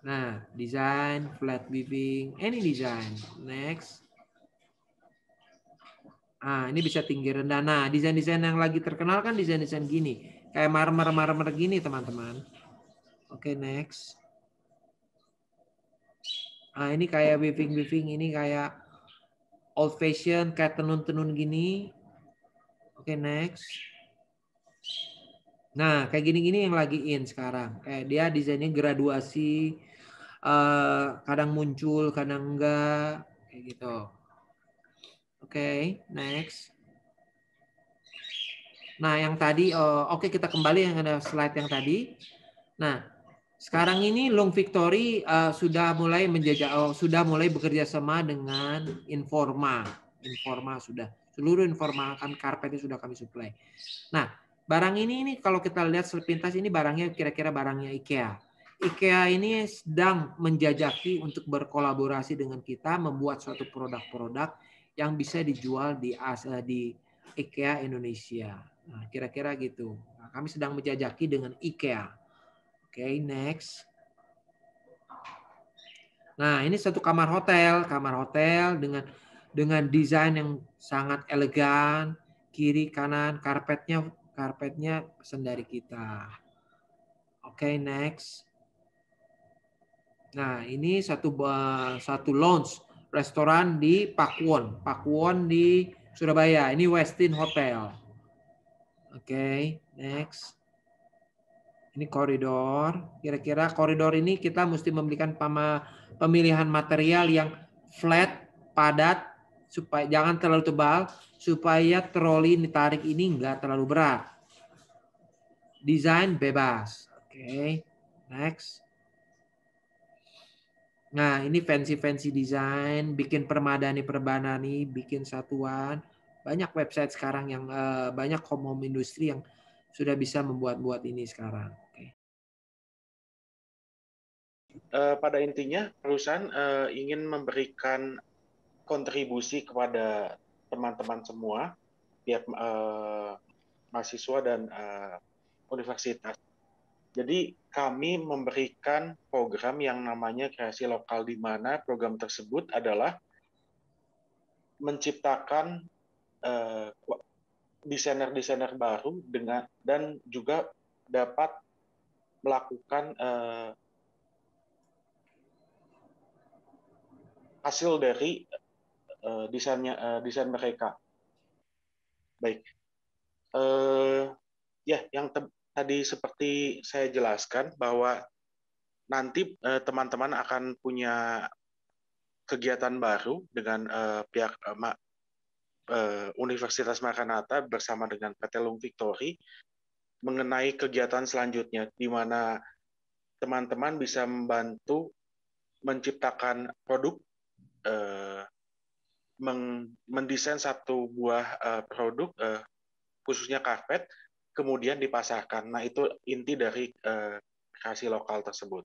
Nah, desain, flat weaving, any design. Next. Nah, ini bisa tinggi rendah. Nah, desain-desain yang lagi terkenal kan desain-desain gini. Kayak marmer gini, teman-teman. Oke, next. Nah, ini kayak weaving, ini kayak old fashion, kayak tenun-tenun gini. Oke, next. Nah, kayak gini-gini yang lagi in sekarang. Kayak dia desainnya graduasi, kadang muncul, kadang enggak, kayak gitu. Oke, next. Nah, yang tadi, oke kita kembali yang ada slide yang tadi. Nah, sekarang ini Loom Victory sudah mulai bekerja sama dengan Informa. Informa sudah seluruh Informa kan karpetnya sudah kami suplai. Nah, barang ini kalau kita lihat sepintas ini barangnya kira-kira barangnya IKEA. IKEA ini sedang menjajaki untuk berkolaborasi dengan kita membuat suatu produk-produk yang bisa dijual di IKEA Indonesia. Nah, kira-kira gitu. Nah, kami sedang menjajaki dengan IKEA. Oke, next. Nah, ini satu kamar hotel dengan desain yang sangat elegan, kiri kanan karpetnya pesan dari kita. Oke, next. Nah, ini satu lounge restoran di Pakuwon di Surabaya. Ini Westin Hotel. Oke, next. Ini koridor. Kira-kira koridor ini kita mesti memberikan pemilihan material yang flat, padat, supaya jangan terlalu tebal, supaya troli ditarik ini enggak terlalu berat. Desain bebas. Oke, next. Nah, ini fancy desain, bikin permadani, bikin satuan. Banyak website sekarang yang banyak home industri yang sudah bisa membuat ini sekarang. Oke. Pada intinya perusahaan ingin memberikan kontribusi kepada teman-teman semua, pihak mahasiswa dan universitas. Jadi kami memberikan program yang namanya kreasi lokal, di mana program tersebut adalah menciptakan desainer-desainer baru dan juga dapat melakukan hasil dari desain mereka. Baik, ya yang tadi seperti saya jelaskan bahwa nanti teman-teman akan punya kegiatan baru dengan pihak Universitas Maranatha bersama dengan PT Lung Victory mengenai kegiatan selanjutnya, di mana teman-teman bisa membantu menciptakan produk, mendesain satu buah produk, khususnya karpet, kemudian dipasarkan. Nah, itu inti dari kreasi lokal tersebut.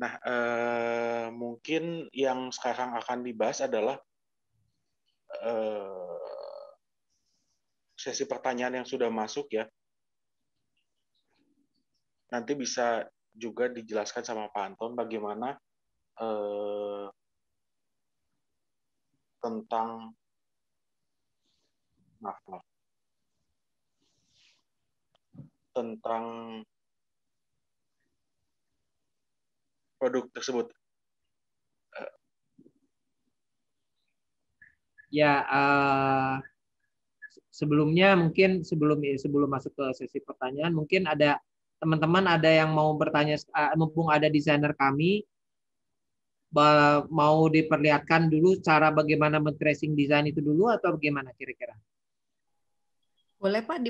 Nah, mungkin yang sekarang akan dibahas adalah sesi pertanyaan yang sudah masuk ya. Nanti bisa juga dijelaskan sama Pak Anton bagaimana tentang tentang produk tersebut. Ya, sebelumnya mungkin sebelum masuk ke sesi pertanyaan, mungkin ada teman-teman ada yang mau bertanya, mumpung ada desainer kami, mau diperlihatkan dulu cara bagaimana men-tracing desain itu dulu atau bagaimana kira-kira? Boleh Pak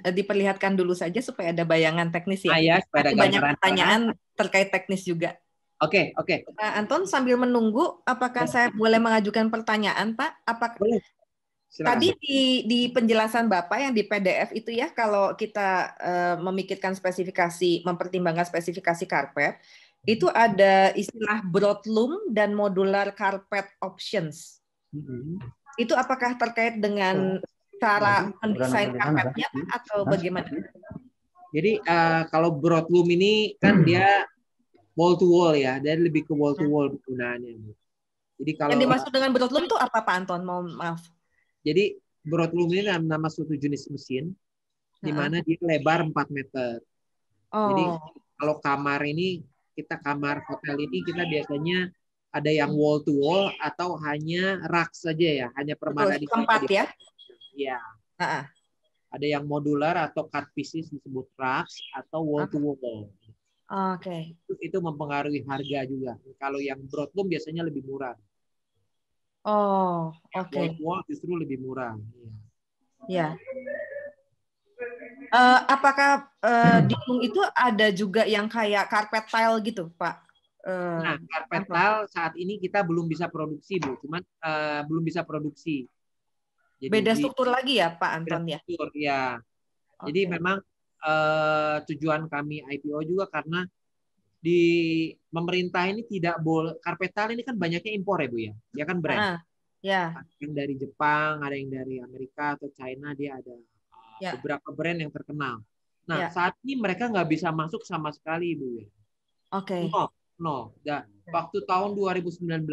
diperlihatkan dulu saja supaya ada bayangan teknis ya. Ya, supaya ada banyak pertanyaan terkait teknis juga. Oke. Pak Anton sambil menunggu, apakah saya boleh mengajukan pertanyaan Pak? Apakah boleh. Tadi di penjelasan Bapak yang di PDF itu ya, kalau kita memikirkan spesifikasi, mempertimbangkan spesifikasi karpet, itu ada istilah broadloom dan modular carpet options. Itu apakah terkait dengan cara mendesain karpetnya atau bagaimana? Jadi kalau broadloom ini kan dia wall to wall ya, dan lebih ke wall to wall penggunaannya. Jadi kalau yang dimaksud dengan broadloom itu apa Pak Anton? Maaf. Jadi broadloom ini nama suatu jenis mesin di mana dia lebar 4 meter. Jadi kalau kamar ini kamar hotel ini kita biasanya ada yang wall to wall atau hanya rak saja ya, hanya permadani tempat ya. Ya. Ada yang modular atau cut pieces disebut racks atau wall to wall. Oke. Itu mempengaruhi harga juga. Kalau yang broadloom biasanya lebih murah. Oke. Wall justru lebih murah. Ya. Apakah di Lung itu ada juga yang kayak carpet tile gitu, Pak? Nah, carpet tile saat ini kita belum bisa produksi, Bu. Cuman belum bisa produksi. Jadi, beda struktur lagi ya, Pak Anton ya? Struktur, ya. Jadi memang tujuan kami IPO juga karena di pemerintah ini tidak boleh, carpet tile ini kan banyaknya impor ya Bu ya, dia kan brand. Ya. Ada yang dari Jepang, ada yang dari Amerika atau China, dia ada beberapa brand yang terkenal. Nah saat ini mereka nggak bisa masuk sama sekali Bu ya. Oke. No. Waktu tahun 2019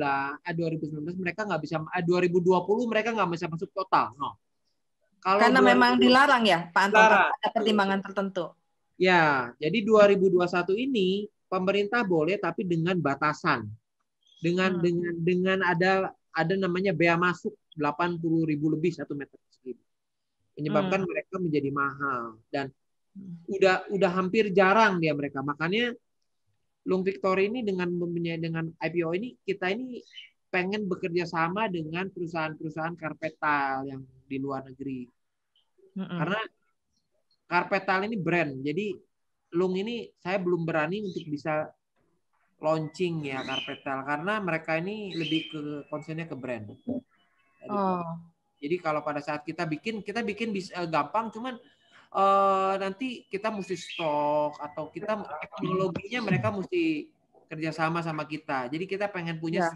mereka nggak bisa, 2020 mereka nggak bisa masuk total. No. Karena memang dilarang ya Pak Anton, ada pertimbangan tertentu. Ya, jadi 2021 ini pemerintah boleh tapi dengan batasan, dengan ada namanya bea masuk 80.000 lebih 1 meter persegi, menyebabkan mereka menjadi mahal. Dan udah hampir jarang dia mereka. Makanya Lung Victory ini dengan IPO ini kita ini pengen bekerja sama dengan perusahaan-perusahaan karpet tile yang di luar negeri. Karena karpet tile ini brand. Jadi Lung ini saya belum berani untuk bisa launching ya karpet tile karena mereka ini lebih ke concernnya ke brand. Jadi kalau pada saat kita bikin bisa gampang, cuman nanti kita mesti stok atau kita teknologinya mereka mesti kerjasama sama kita. Jadi kita pengen punya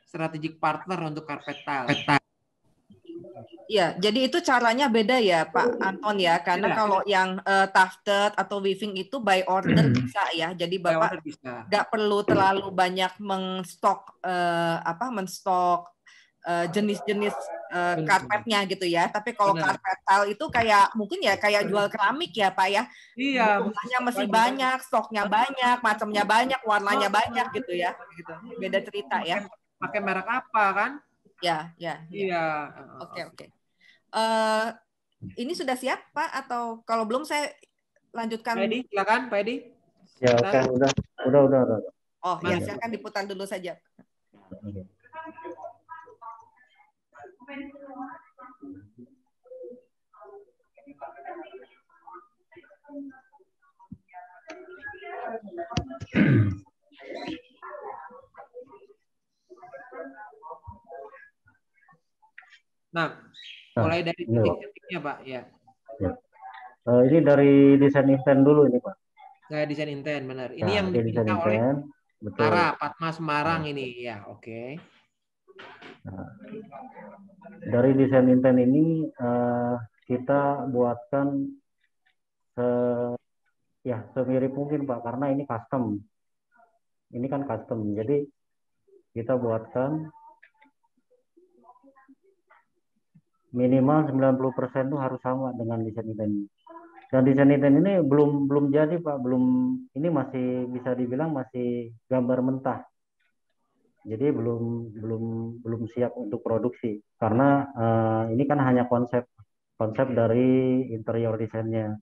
strategic partner untuk karpet tile. Iya, jadi itu caranya beda ya Pak Anton ya, karena kalau yang tufted atau weaving itu by order bisa ya, jadi Bapak nggak perlu terlalu banyak menstok jenis-jenis karpetnya gitu ya. Tapi kalau karpet tile itu kayak mungkin ya kayak jual keramik ya Pak ya. Iya. Jumlahnya masih banyak, stoknya banyak, macamnya banyak, warnanya banyak gitu ya. Gitu. Beda cerita ya. Pakai merek apa kan? Ya. Iya. Oke. Ini sudah siap Pak atau kalau belum saya lanjutkan? Pak Edi, silakan Pak Edi. Ya, oke, udah. Oh ya, silakan diputar dulu saja. Nah, mulai dari titik-titiknya Pak ya. Ini dari desain intent dulu ini Pak. Saya desain intent benar. Ini yang diminta oleh Tara Patma Semarang ini ya, oke. Nah, dari desain intent ini kita buatkan semirip mungkin Pak, karena ini custom. Ini kan custom, jadi kita buatkan minimal 90% itu harus sama dengan desain intent. Dan desain intent ini belum jadi Pak, ini masih bisa dibilang masih gambar mentah. Jadi belum siap untuk produksi karena ini kan hanya konsep dari interior desainnya.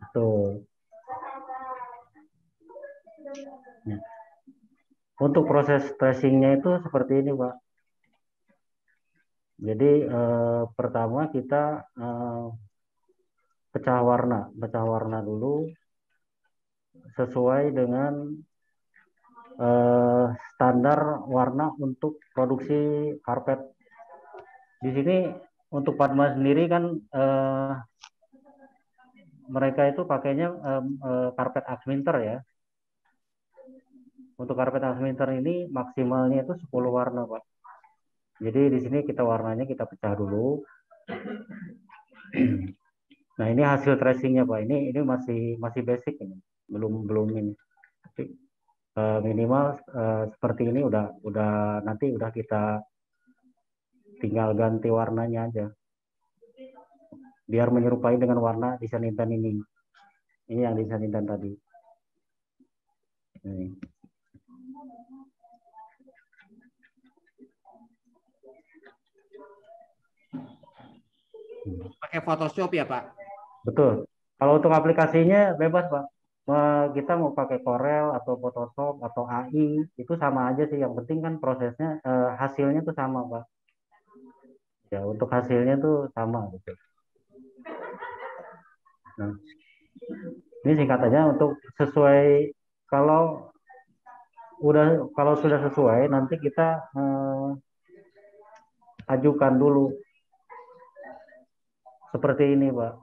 Tuh. Untuk proses tracingnya itu seperti ini Pak. Jadi pertama kita pecah warna dulu sesuai dengan standar warna untuk produksi karpet. Di sini untuk Padma sendiri kan mereka itu pakainya karpet Axminter ya. Untuk karpet Axminter ini maksimalnya itu 10 warna Pak. Jadi di sini warnanya kita pecah dulu. Nah ini hasil tracingnya Pak. Ini masih basic ini, belum ini. Tapi minimal seperti ini nanti kita tinggal ganti warnanya aja, biar menyerupai dengan warna desain intent ini. Ini yang desain intent tadi. Ini. Pakai Photoshop ya Pak? Betul. Kalau untuk aplikasinya bebas Pak. Kita mau pakai Corel atau Photoshop atau AI itu sama aja sih. Yang penting kan prosesnya hasilnya tuh sama Pak. Ya untuk hasilnya tuh sama gitu. Nah, ini singkatannya untuk sesuai kalau sudah sesuai nanti kita ajukan dulu seperti ini Pak.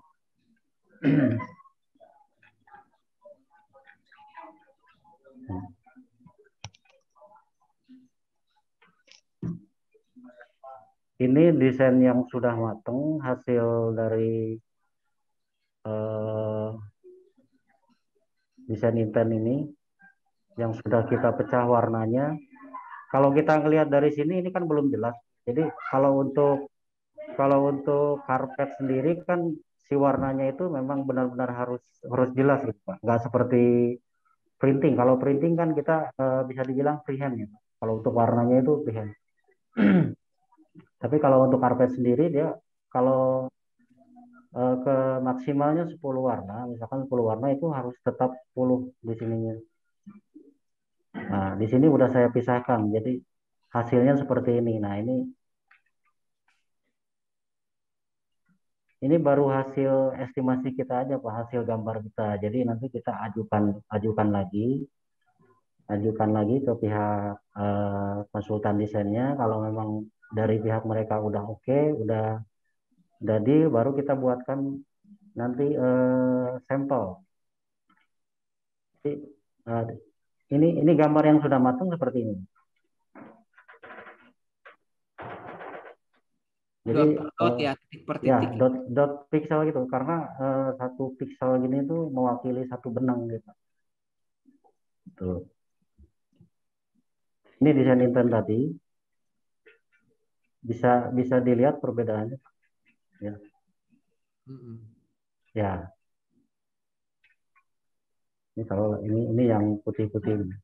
Ini desain yang sudah matang, hasil dari desain intent ini yang sudah kita pecah warnanya. Kalau kita ngelihat dari sini ini kan belum jelas. Jadi kalau untuk karpet sendiri kan si warnanya itu memang benar-benar harus jelas gitu Pak. Nggak seperti printing. Kalau printing kan kita bisa dibilang freehand ya. Kalau untuk warnanya itu freehand. Tapi kalau untuk karpet sendiri dia kalau ke maksimalnya 10 warna, misalkan 10 warna itu harus tetap 10 di sininya. Nah, di sini udah saya pisahkan, jadi hasilnya seperti ini. Nah, ini baru hasil estimasi kita aja Pak, hasil gambar kita. Jadi nanti kita ajukan lagi ke pihak konsultan desainnya. Kalau memang dari pihak mereka udah oke, udah deal, baru kita buatkan nanti sampel. Jadi, ini gambar yang sudah matang seperti ini. Jadi dot ya, titik per ya titik. dot pixel gitu, karena satu pixel gini tuh mewakili satu benang gitu. Tuh. Ini desain intent tadi, bisa dilihat perbedaannya. Ya. Ya. Ini kalau ini yang putih-putih.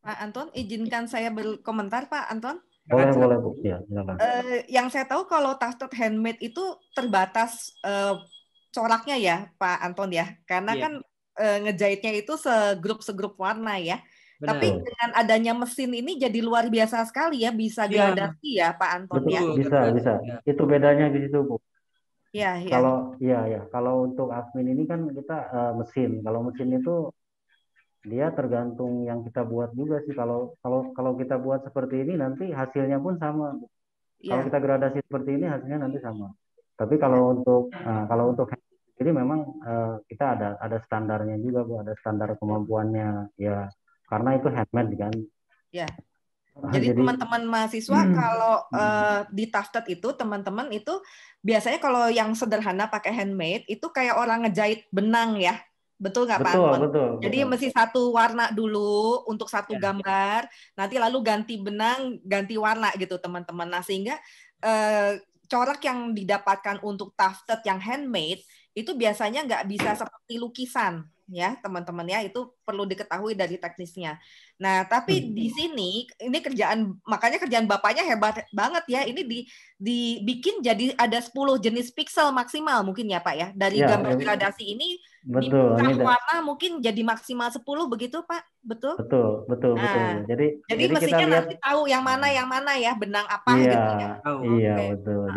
Pak Anton, izinkan saya berkomentar, Pak Anton. Boleh Bu. Ya, silakan. Yang saya tahu kalau tufted handmade itu terbatas coraknya ya, Pak Anton ya, karena kan ngejahitnya itu segrup warna ya. Benar. Tapi dengan adanya mesin ini jadi luar biasa sekali ya, bisa gradasi ya, Pak Anton. Betul, ya. Bisa. Itu bedanya di situ Bu. Ya. Kalau untuk admin ini kan kita mesin. Kalau mesin itu dia tergantung yang kita buat juga sih. Kalau kita buat seperti ini nanti hasilnya pun sama. Kalau kita gradasi seperti ini hasilnya nanti sama. Tapi kalau untuk ini memang kita ada standarnya juga Bu, ada standar kemampuannya ya. Karena itu handmade kan. Ya. Jadi teman-teman mahasiswa kalau di tufted itu teman-teman itu biasanya kalau yang sederhana pakai handmade itu kayak orang ngejahit benang ya. Betul nggak Pak Anton? Betul. Jadi mesti satu warna dulu untuk satu gambar, nanti lalu ganti benang, ganti warna gitu teman-teman. Nah sehingga corak yang didapatkan untuk tufted yang handmade itu biasanya nggak bisa seperti lukisan ya teman-teman ya, itu perlu diketahui dari teknisnya. Nah tapi di sini ini makanya kerjaan bapaknya hebat banget ya, ini dibikin jadi ada 10 jenis pixel maksimal mungkin ya Pak ya, dari gambar gradasi ini dipecah warna mungkin jadi maksimal 10 begitu Pak, betul? Betul. Jadi mestinya kita lihat nanti tahu yang mana ya, benang apa gitu ya. Iya betul.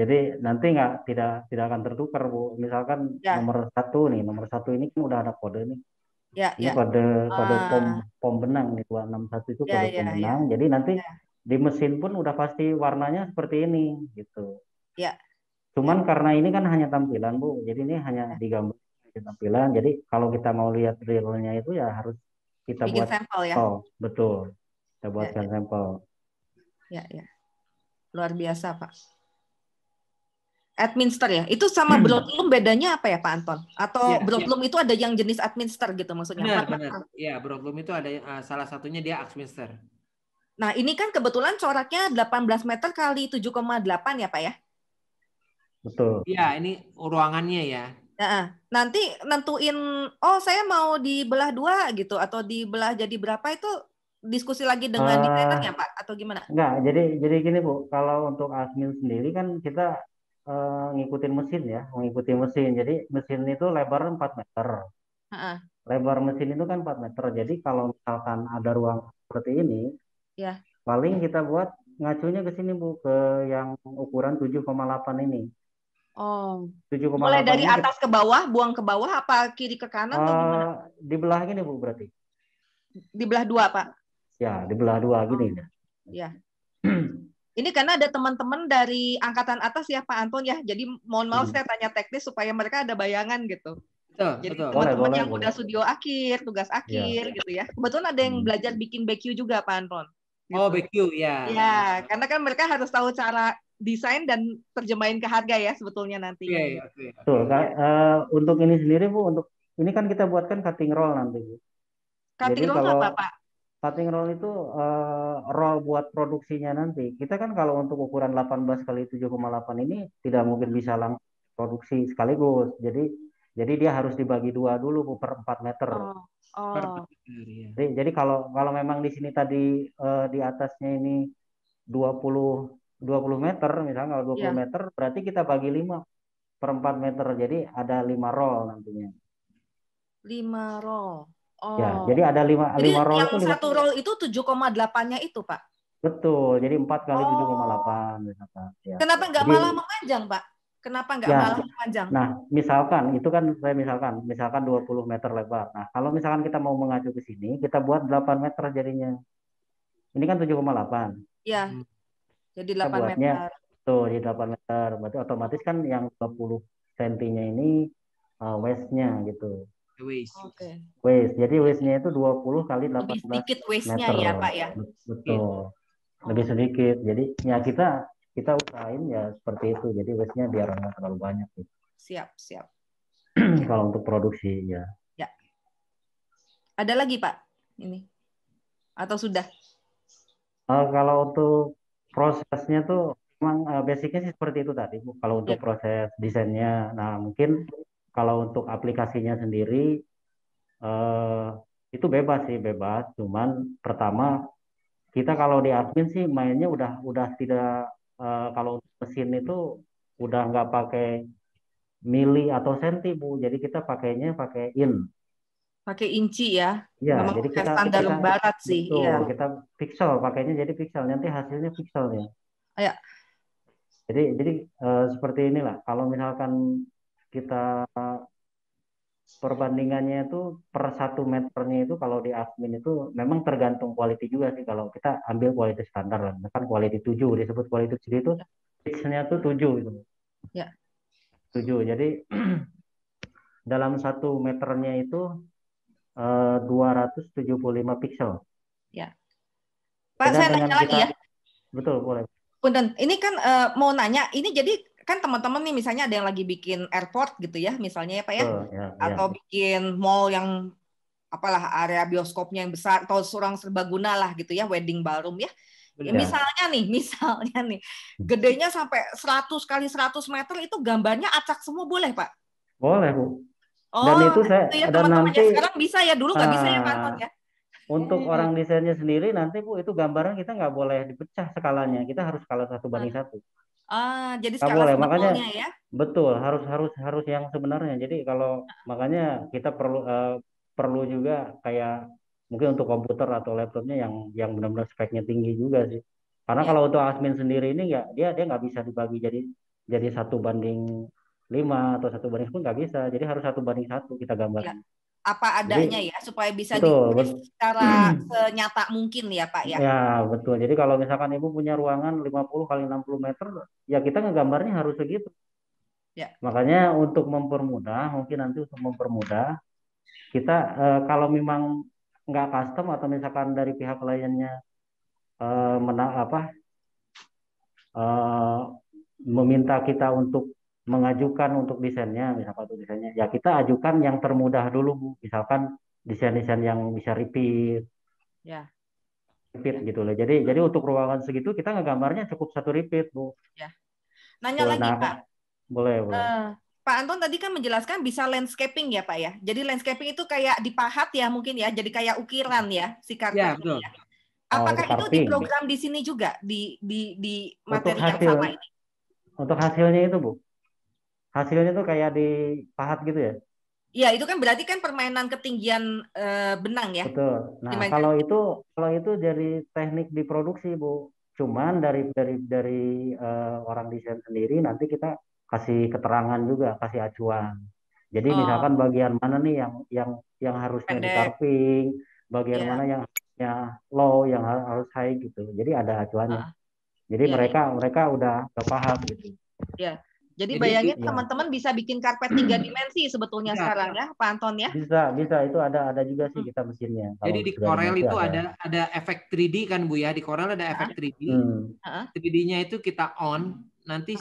Jadi nanti tidak akan tertukar Bu. Misalkan nomor satu ini kan udah ada kode nih. Ini kode pom benang nih 261 itu kode pom benang. Jadi nanti di mesin pun udah pasti warnanya seperti ini gitu. Ya. Cuman karena ini kan hanya tampilan Bu. Jadi ini hanya digambar tampilan. Jadi kalau kita mau lihat realnya itu ya harus kita buat sampel ya. Betul. Kita buatkan sampel. Ya. Luar biasa, Pak. Administer ya. Itu sama broadloom bedanya apa ya, Pak Anton? Atau broadloom itu ada yang jenis administer gitu maksudnya? Benar. Ya, broadloom itu ada salah satunya dia administer. Nah, ini kan kebetulan coraknya 18 meter kali 7,8 ya, Pak ya? Betul. Iya, ini ruangannya ya. Nah, nanti nentuin, saya mau dibelah 2 gitu, atau dibelah jadi berapa itu diskusi lagi dengan desainernya Pak, atau gimana? Enggak, jadi gini Bu, kalau untuk admin sendiri kan kita ngikutin mesin ya, mengikuti mesin. Jadi mesin itu lebar 4 meter. Lebar mesin itu kan 4 meter. Jadi kalau misalkan ada ruang seperti ini, paling kita buat ngacunya ke sini Bu, ke yang ukuran 7,8 ini. 7,8 mulai dari atas ke bawah, buang ke bawah, apa kiri ke kanan atau gimana? Dibelah gini Bu berarti. Dibelah 2 Pak? Ya, dibelah 2 gini. Ya. Ini karena ada teman-teman dari angkatan atas ya Pak Anton ya, jadi mohon maaf saya tanya teknis supaya mereka ada bayangan gitu. Jadi teman-teman yang udah studio akhir, tugas akhir gitu ya. Kebetulan ada yang belajar bikin BQ juga Pak Anton. Gitu. BQ ya. Ya, karena kan mereka harus tahu cara desain dan terjemahin ke harga ya sebetulnya nanti. Betul. Untuk ini sendiri Bu, untuk ini kan kita buatkan cutting roll nanti Bu. Cutting roll apa Pak? Cutting roll itu roll buat produksinya nanti. Kita kan kalau untuk ukuran 18 kali 7,8 ini tidak mungkin bisa langsung produksi sekaligus. Jadi dia harus dibagi 2 dulu per 4 meter. Jadi kalau memang di sini tadi di atasnya ini 20 meter, misalnya kalau 20 Iya. meter berarti kita bagi 5/4 meter. Jadi ada 5 roll nantinya. 5 roll. Ya, Oh. jadi ada 5 Jadi roll yang itu 1 roll itu 7,8-nya itu, Pak? betul. Jadi 4 kali Oh. 7,8 misalkan. Ya. Kenapa nggak Jadi malah memanjang, Pak? Kenapa nggak ya, malah memanjang? nah misalkan itu kan saya misalkan 20 meter lebar. Nah, kalau misalkan kita mau mengacu ke sini, kita buat 8 meter jadinya. Ini kan 7,8. Ya, Hmm. jadi Kita 8 buatnya meter. tuh di 8 meter. Berarti otomatis kan yang 20 sentinya ini waste-nya gitu. Waste. Oke. Waste. Jadi waste-nya itu 20 kali Lebih 18 sedikit waste-nya meter. ya, Pak ya? Betul. Lebih sedikit. Jadi ya kita usahain ya seperti itu. Jadi waste-nya biar nggak terlalu banyak gitu. Siap, siap. Kalau untuk produksi ya. Ya. Ada lagi, Pak? Ini. Atau sudah? Kalau untuk prosesnya tuh memang basicnya sih seperti itu tadi, Bu. Kalau untuk Ya. proses desainnya, nah mungkin kalau untuk aplikasinya sendiri itu bebas sih, bebas. Cuman pertama kita kalau di admin sih mainnya udah tidak kalau untuk mesin itu udah nggak pakai mili atau senti, Bu. Jadi kita pakainya pakai in. Pakai inci ya? Ya, Memang jadi kita standar barat sih. betul, Iya. kita pixel pakainya jadi pixel. Nanti hasilnya pixel ya. Ya. Jadi seperti inilah. Kalau misalkan kita perbandingannya itu per 1 meternya itu kalau di admin itu memang tergantung quality juga sih. Kalau kita ambil quality standar lah, misalkan quality 7 disebut quality 7 itu pitch-nya tuh 7 gitu. Ya. 7. Jadi dalam 1 meternya itu 275 pixel. Ya. Pak, Beda saya dengan nanya lagi ya. Betul, boleh. Punten, ini kan mau nanya, ini jadi kan teman-teman nih misalnya ada yang lagi bikin airport gitu ya, misalnya ya Pak ya, atau bikin mall yang apalah area bioskopnya yang besar atau ruang serbaguna lah gitu ya, wedding ballroom ya. Ya, misalnya nih, gedenya sampai 100 kali 100 meter itu gambarnya acak semua boleh Pak? Boleh Bu. Dan itu saya ya, dan teman-temannya nanti sekarang bisa ya, dulu nggak bisa ya Pak Anton ya. Untuk orang desainnya sendiri nanti Bu itu gambaran kita nggak boleh dipecah skalanya, kita harus skala 1:1. Jadi nggak skala boleh, sebetulnya makanya ya. Betul, harus yang sebenarnya. Jadi kalau makanya kita perlu juga kayak mungkin untuk komputer atau laptopnya yang benar-benar speknya tinggi juga sih. Karena kalau untuk admin sendiri ini dia nggak bisa dibagi jadi 1:5 atau 1:10 pun nggak bisa. Jadi harus 1:1 kita gambarnya. Apa adanya ya supaya bisa betul, ditulis secara senyata mungkin ya Pak ya. Ya betul. Jadi kalau misalkan Ibu punya ruangan 50 kali 60 meter, ya kita ngegambarnya harus segitu. Ya. Makanya untuk mempermudah, mungkin nanti untuk mempermudah kita kalau memang nggak custom atau misalkan dari pihak kliennya meminta kita untuk mengajukan untuk desainnya, misalkan untuk desainnya, ya kita ajukan yang termudah dulu Bu. Misalkan desain-desain yang bisa repeat. Ya. Repeat gitu loh. Jadi untuk ruangan segitu kita ngegambarnya cukup 1 repeat Bu. Ya. Nanya lagi Pak. Boleh. Pak Anton tadi kan menjelaskan bisa landscaping ya Pak ya. Jadi landscaping itu kayak dipahat ya mungkin ya. Jadi kayak ukiran ya si karpetnya. Ya, betul. Ya. Apakah itu diprogram di sini juga di materi yang sama ini? Untuk hasilnya itu Bu. Hasilnya tuh kayak dipahat gitu ya. Iya, itu kan berarti kan permainan ketinggian benang ya. Betul. Nah, kalau itu dari teknik diproduksi Bu. Cuman dari orang desain sendiri nanti kita kasih keterangan juga, kasih acuan. Jadi misalkan bagian mana nih yang harusnya di carving, bagian mana yang harusnya low, yang harus high gitu. Jadi ada acuannya. Jadi mereka udah paham gitu. Ya. Jadi bayangin teman-teman bisa bikin karpet 3 dimensi sebetulnya sekarang ya, Pak Anton ya? Bisa. Itu ada juga sih kita mesinnya. Jadi di Corel itu ada efek 3D kan Bu ya? Di Corel ada efek 3D. 3D-nya itu kita on. Nanti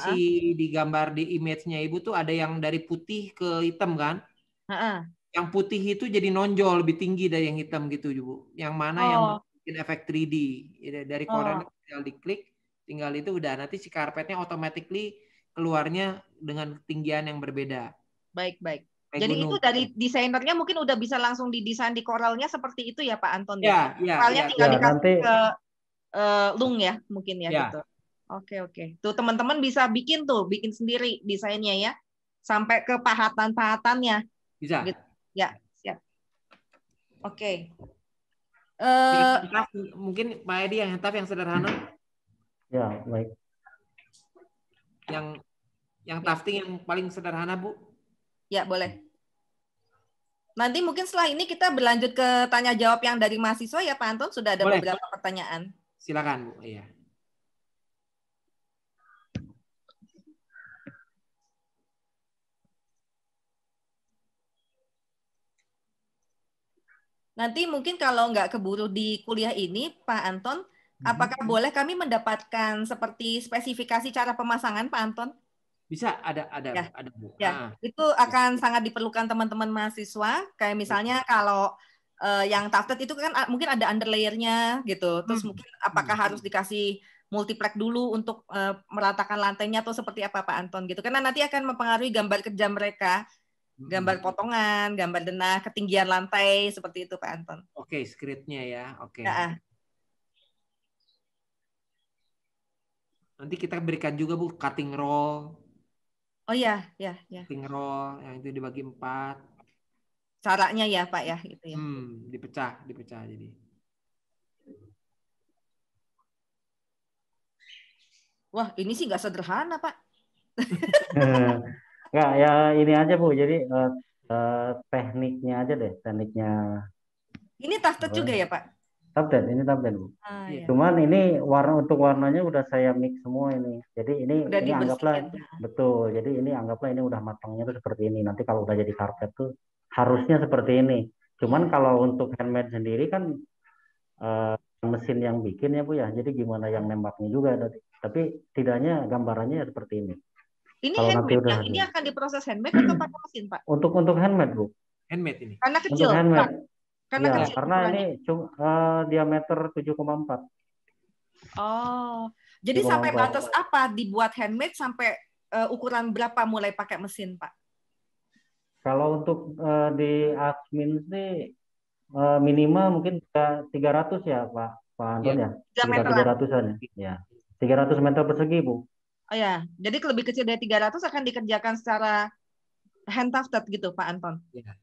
di gambar di image-nya Ibu tuh ada yang dari putih ke hitam kan? Yang putih itu jadi nonjol lebih tinggi dari yang hitam gitu Bu. Yang mana yang bikin efek 3D. Dari Corel tinggal diklik, tinggal itu udah nanti si karpetnya automatically keluarnya dengan ketinggian yang berbeda. Baik. Jadi itu dari desainernya mungkin udah bisa langsung didesain di Corelnya seperti itu ya Pak Anton ya? Corelnya tinggal dikasih ke lung ya mungkin ya, Ya. gitu. Oke. Tuh teman-teman bisa bikin sendiri desainnya ya, sampai ke pahatan-pahatannya. Bisa. Gitu. Ya, siap. Oke. Mungkin Pak Edi yang handap yang sederhana. Ya, baik. Yang tafting yang paling sederhana, Bu. Ya, boleh. Nanti mungkin setelah ini kita berlanjut ke tanya jawab yang dari mahasiswa ya, Pak Anton. Sudah ada Boleh. beberapa pertanyaan. Silakan, Bu. Iya. Nanti mungkin kalau nggak keburu di kuliah ini, Pak Anton, apakah boleh kami mendapatkan seperti spesifikasi cara pemasangan, Pak Anton? Bisa, ada Ya. Bu. Ya, itu akan sangat diperlukan teman-teman mahasiswa. Kayak misalnya kalau yang tufted itu kan mungkin ada underlayer-nya gitu. Terus mungkin apakah harus dikasih multiplex dulu untuk meratakan lantainya atau seperti apa, Pak Anton gitu. Karena nanti akan mempengaruhi gambar kerja mereka. Gambar potongan, gambar denah, ketinggian lantai, seperti itu Pak Anton. Oke, script-nya ya. Oke. Ya. Nanti kita berikan juga Bu cutting roll. Oh ya. Cutting roll yang itu dibagi 4. Caranya ya Pak ya, itu ya. Dipecah jadi. Wah, ini sih nggak sederhana Pak. Nggak, ya ini aja Bu. Jadi tekniknya aja deh, tekniknya. Ini tufted juga ya Pak? Tufted, ini tufted Bu. Ya. Cuman ini warnanya udah saya mix semua ini. Jadi ini anggaplah betul. Jadi ini anggaplah ini udah matangnya tuh seperti ini. Nanti kalau udah jadi karpet tuh harusnya seperti ini. Cuman kalau untuk handmade sendiri kan mesin yang bikin ya Bu ya. Jadi gimana yang nembaknya juga. Tapi tidaknya gambarannya ya seperti ini. Ini handmade, ini akan diproses handmade atau pakai mesin Pak? Untuk handmade Bu. Handmade ini. Karena kecil. Untuk handmade. Karena ya, kecil. Karena ini diameter 7,4. Oh, jadi sampai batas apa dibuat handmade sampai ukuran berapa mulai pakai mesin Pak? Kalau untuk di admin sih minimal mungkin 300 ya Pak Anton ya. 300-an ya. 300 meter persegi Bu. Oh ya, jadi lebih kecil dari 300 akan dikerjakan secara hand tufted gitu Pak Anton. Ya.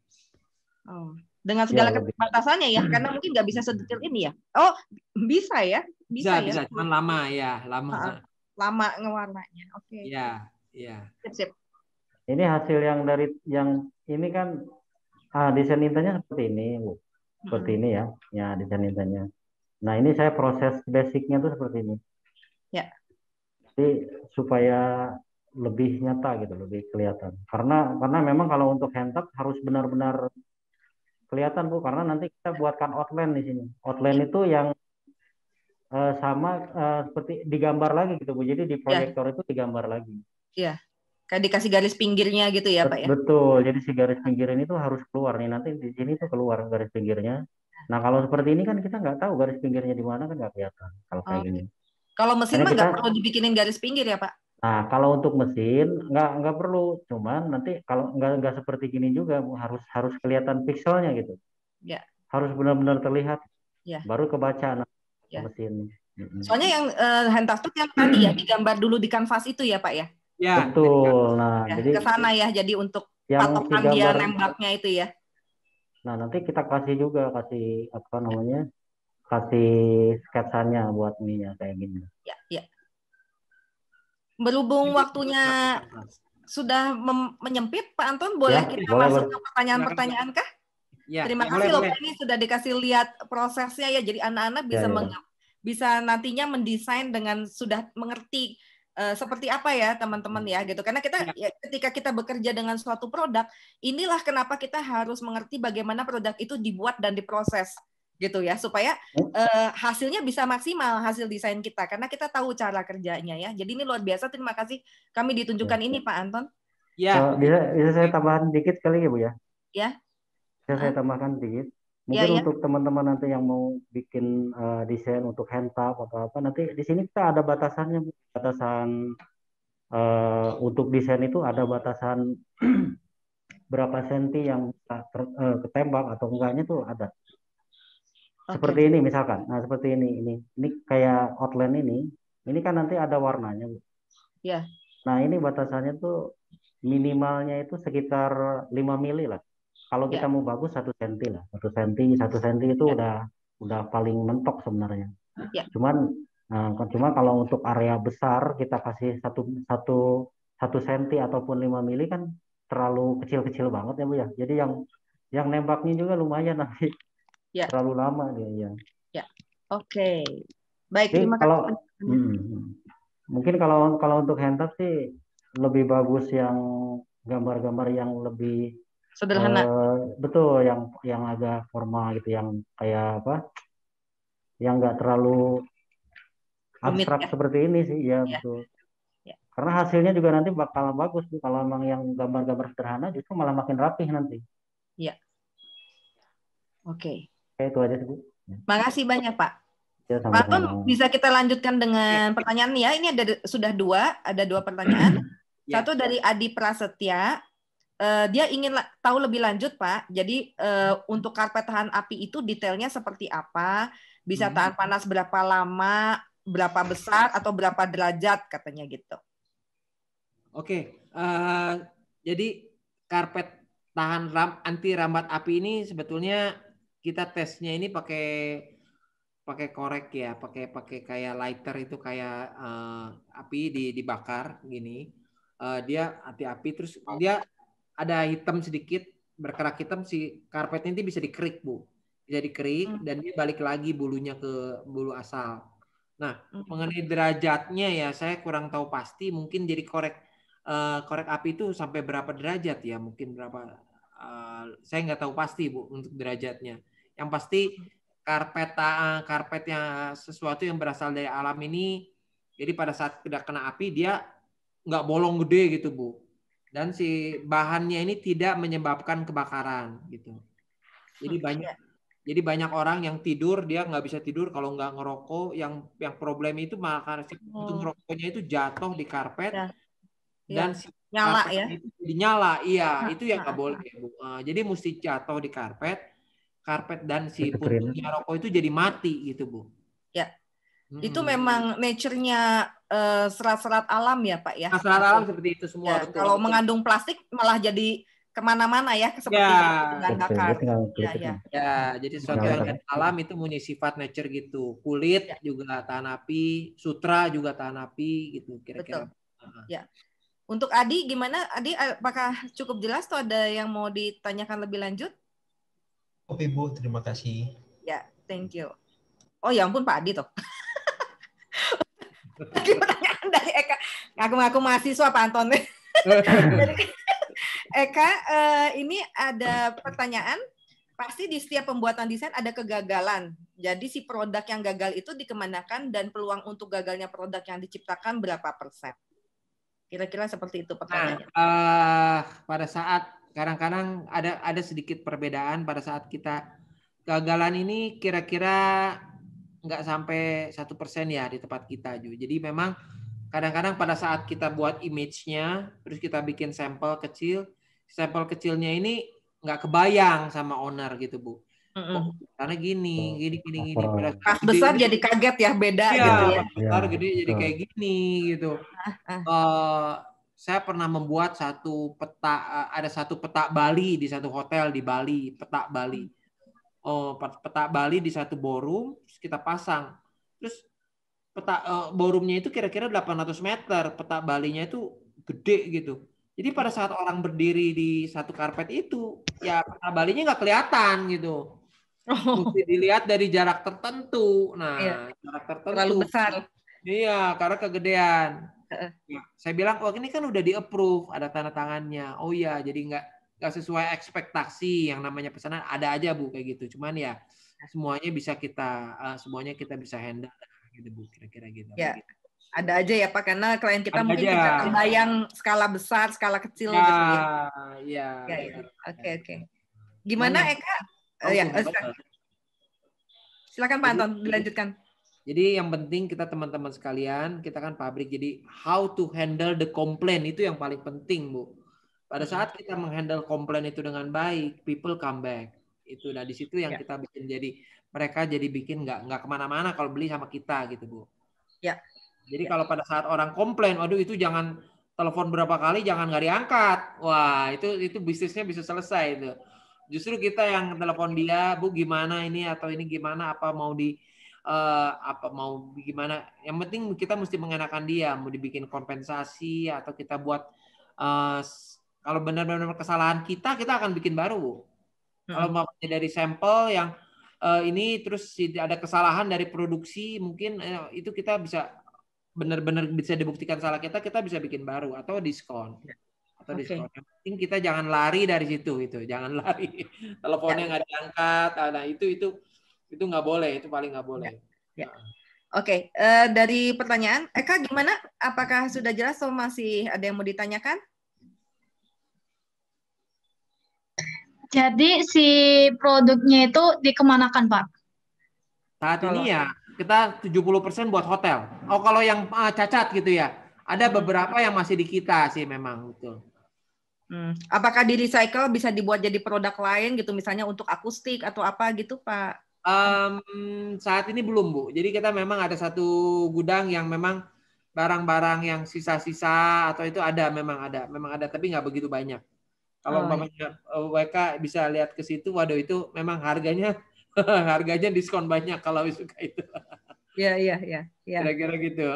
Oh, dengan segala keterbatasannya ya, karena mungkin nggak bisa sedetail ini ya. Oh, bisa ya? Bisa. Cuman lama ya, lama ngewarnanya. Oke. Iya. Sip. Ini hasil yang ini kan desain intanya seperti ini Bu. Seperti ini ya. Ya, desain intanya. Nah, ini saya proses basicnya tuh seperti ini. Ya. Jadi supaya lebih nyata gitu, lebih kelihatan. Karena memang kalau untuk hand tap harus benar-benar kelihatan Bu, karena nanti kita buatkan outline di sini. Outline itu yang sama seperti digambar lagi gitu Bu. Jadi di proyektor itu digambar lagi. Iya. Kayak dikasih garis pinggirnya gitu ya Pak ya. Betul. Jadi si garis pinggir ini tuh harus keluar nih. Nanti di sini tuh keluar garis pinggirnya. Nah kalau seperti ini kan kita nggak tahu garis pinggirnya di mana, kan nggak kelihatan kalau kayak gini. Kalau mesin mah nggak perlu dibikinin garis pinggir ya Pak? Nah kalau untuk mesin nggak perlu. Cuman nanti kalau nggak seperti gini juga Bu, harus kelihatan pixelnya gitu. Ya. Harus benar-benar terlihat. Ya. Baru kebaca mesin. Soalnya yang hand tufted yang tadi ya digambar dulu di kanvas itu ya Pak ya? Ya. Betul. Nah ya, jadi ke sana ya. Jadi untuk patokan dia nembaknya itu ya. Nah nanti kita kasih kasih sketsanya buat ininya kayak gini. Ya. Berhubung waktunya sudah menyempit, Pak Anton, boleh kita masuk ke pertanyaan-pertanyaan kah? Ya, terima kasih loh Pak, ini sudah dikasih lihat prosesnya ya, jadi anak-anak bisa nantinya mendesain dengan sudah mengerti seperti apa ya teman-teman ya gitu. Karena ketika kita bekerja dengan suatu produk, inilah kenapa kita harus mengerti bagaimana produk itu dibuat dan diproses gitu ya, supaya hasilnya bisa maksimal, hasil desain kita, karena kita tahu cara kerjanya ya. Jadi ini luar biasa, terima kasih kami ditunjukkan ini Pak Anton. Ya. Bisa saya tambahan dikit kali ya Bu ya? Ya. Bisa saya tambahkan dikit. Mungkin untuk teman-teman nanti yang mau bikin desain untuk hand tap atau apa, nanti di sini kita ada batasannya, batasan untuk desain itu ada batasan berapa senti yang bisa ketembak atau enggaknya tuh ada. Seperti ini misalkan. Nah, seperti ini kayak outline ini kan nanti ada warnanya, Bu. Ya. Nah, ini batasannya tuh minimalnya itu sekitar 5 mili lah. Kalau kita mau bagus 1 senti lah, 1 senti itu udah paling mentok sebenarnya. Ya. Cuma kalau untuk area besar kita kasih satu senti ataupun 5 mili kan terlalu kecil-kecil banget ya, Bu ya. Jadi yang nembaknya juga lumayan nanti. Ya. Terlalu lama dia ya. Ya. Oke. Baik, Jadi terima kasih. Mungkin kalau untuk handap sih lebih bagus yang gambar-gambar yang lebih sederhana. Betul, yang agak formal gitu, yang kayak apa? Yang nggak terlalu abstrak seperti ini sih, ya betul. Ya. Karena hasilnya juga nanti bakal bagus tuh kalau emang yang gambar-gambar sederhana justru malah makin rapih nanti. Iya. Oke. Itu aja sih, Bu. Makasih banyak, Pak. Ya, Pak Ton, bisa kita lanjutkan dengan pertanyaan ya. Ini sudah ada dua pertanyaan. Satu dari Adi Prasetya. Dia ingin tahu lebih lanjut, Pak. Jadi untuk karpet tahan api itu detailnya seperti apa? Bisa tahan panas berapa lama, berapa besar, atau berapa derajat katanya gitu. Oke, jadi karpet tahan anti rambat api ini sebetulnya kita tesnya ini pakai korek ya, pakai kayak lighter itu kayak api dibakar gini. Dia anti api terus dia ada hitam sedikit, berkerak hitam, si karpetnya ini bisa dikerik, Bu. Bisa dikerik dan dia balik lagi bulunya ke bulu asal. Nah, mengenai derajatnya ya saya kurang tahu pasti, mungkin jadi korek api itu sampai berapa derajat ya, mungkin berapa, saya nggak tahu pasti, Bu, untuk derajatnya. Yang pasti karpetnya sesuatu yang berasal dari alam ini, jadi pada saat tidak kena api dia nggak bolong gede gitu, Bu. Dan si bahannya ini tidak menyebabkan kebakaran gitu. Jadi banyak orang yang tidur dia nggak bisa tidur kalau nggak ngerokok. Yang problem itu malah karena si puntung rokoknya itu jatuh di karpet dan si nyala karpet ya. itu jadi nyala. Iya, itu yang nggak boleh, Bu. Jadi mesti jatuh di karpet dan si puntungnya rokok itu jadi mati gitu, Bu. Ya. Itu memang nature-nya serat-serat alam ya, Pak ya. Serat alam seperti itu semua. Ya, betul. Kalau mengandung plastik malah jadi kemana-mana ya, seperti bahan bakar. Ya, jadi sesuatu yang alam itu punya sifat nature gitu. Kulit juga tahan api, sutra juga tahan api gitu kira-kira. Ya. Untuk Adi gimana? Adi, apakah cukup jelas atau ada yang mau ditanyakan lebih lanjut? Oke, Bu, terima kasih. Ya, thank you. Oh ya ampun Pak Adi toh. Pertanyaan dari Eka. Ngaku-ngaku mahasiswa Pak Anton. Eka, ini ada pertanyaan. Pasti di setiap pembuatan desain ada kegagalan. Jadi si produk yang gagal itu dikemanakan dan peluang untuk gagalnya produk yang diciptakan berapa persen? Kira-kira seperti itu pertanyaannya. Pada saat kadang-kadang ada sedikit perbedaan pada saat kita kegagalan ini kira-kira nggak sampai 1% ya di tempat kita, Ju. Jadi memang kadang-kadang pada saat kita buat image-nya, terus kita bikin sampel kecilnya ini nggak kebayang sama owner gitu, Bu. Karena gini. Pas besar jadi kaget ya, beda ya, gitu ya. Pas besar gede jadi kayak gini gitu. Saya pernah membuat satu peta, ada satu peta Bali di satu hotel di Bali, peta Bali. Peta Bali di satu ballroom, terus kita pasang. Terus peta ballroomnya itu kira-kira 800 meter, peta Balinya itu gede gitu. Jadi pada saat orang berdiri di satu karpet itu, ya peta Balinya nggak kelihatan gitu. Mesti dilihat dari jarak tertentu. Nah, jarak tertentu. Terlalu besar. Iya, karena kegedean. Ya, saya bilang, ini kan udah di-approve, ada tanda tangannya. Oh iya, jadi nggak sesuai ekspektasi, yang namanya pesanan ada aja, Bu, kayak gitu. Cuman ya semuanya kita bisa handle gitu, Bu, kira-kira gitu. Ya. Ada aja ya Pak, karena klien kita mungkin tidak terbayang skala besar, skala kecil gitu ya. Iya. Oke. Gimana Eka? Silakan Pak Anton, dilanjutkan. Jadi yang penting kita teman-teman sekalian, kita kan pabrik, jadi how to handle the complaint itu yang paling penting, Bu. Pada saat kita menghandle komplain itu dengan baik, people come back. Itu nah di situ yang kita bikin jadi mereka jadi bikin nggak kemana-mana kalau beli sama kita gitu Bu. Ya. Jadi kalau pada saat orang komplain, waduh itu jangan telepon berapa kali jangan nggak diangkat. Wah itu bisnisnya bisa selesai itu. Justru kita yang telepon dia, Bu gimana ini atau ini gimana apa mau gimana. Yang penting kita mesti mengenakan dia, mau dibikin kompensasi atau kita buat kalau benar-benar kesalahan kita akan bikin baru Bu. Kalau mau dari sampel yang ini terus ada kesalahan dari produksi mungkin itu kita bisa benar-benar bisa dibuktikan salah kita bisa bikin baru atau diskon. Diskon. Yang penting kita jangan lari dari situ jangan lari. Teleponnya nggak diangkat. Nah itu nggak boleh, itu paling nggak boleh. Ya. Oke, dari pertanyaan Eka gimana? Apakah sudah jelas atau masih ada yang mau ditanyakan? Jadi si produknya itu dikemanakan Pak? Saat ini ya kita 70% buat hotel. Oh kalau yang cacat gitu ya, ada beberapa yang masih di kita sih memang betul. Apakah di recycle bisa dibuat jadi produk lain gitu, misalnya untuk akustik atau apa gitu Pak? Saat ini belum Bu. Jadi kita memang ada satu gudang yang memang barang-barang yang sisa-sisa atau itu memang ada, tapi nggak begitu banyak. Kalau umpamanya WK bisa lihat ke situ, waduh itu memang harganya diskon banyak kalau suka itu. Iya. Kira-kira gitu.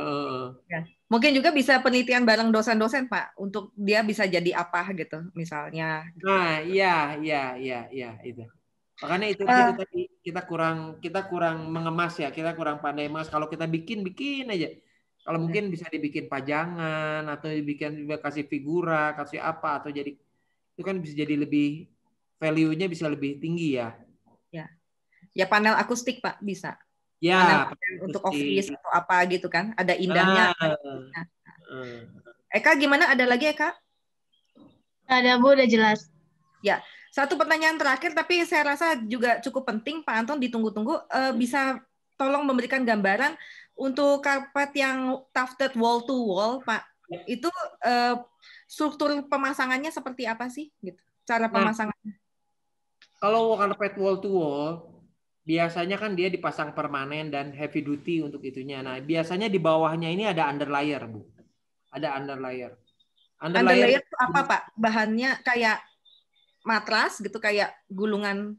Ya. Mungkin juga bisa penelitian bareng dosen-dosen Pak, untuk dia bisa jadi apa gitu, misalnya. Nah, iya itu. Makanya itu tadi kita kurang mengemas ya, kita kurang pandai mas. Kalau kita bikin aja. Kalau mungkin bisa dibikin pajangan atau dibikin juga kasih figura, kasih apa atau jadi itu kan bisa jadi lebih value-nya bisa lebih tinggi ya. Ya panel akustik Pak bisa. Ya, untuk office atau apa gitu kan, ada indahnya. Eka gimana? Ada lagi Eka? Ada Bu, udah jelas. Ya, satu pertanyaan terakhir tapi saya rasa juga cukup penting Pak Anton, ditunggu-tunggu. Bisa tolong memberikan gambaran untuk karpet yang tufted wall to wall Pak. Itu struktur pemasangannya seperti apa sih gitu? Cara pemasangannya. Kalau karpet wall to wall biasanya kan dia dipasang permanen dan heavy duty untuk itunya. Nah, biasanya di bawahnya ini ada underlayer, Bu. Ada underlayer. Underlayer itu apa, Pak? Bahannya kayak matras gitu, kayak gulungan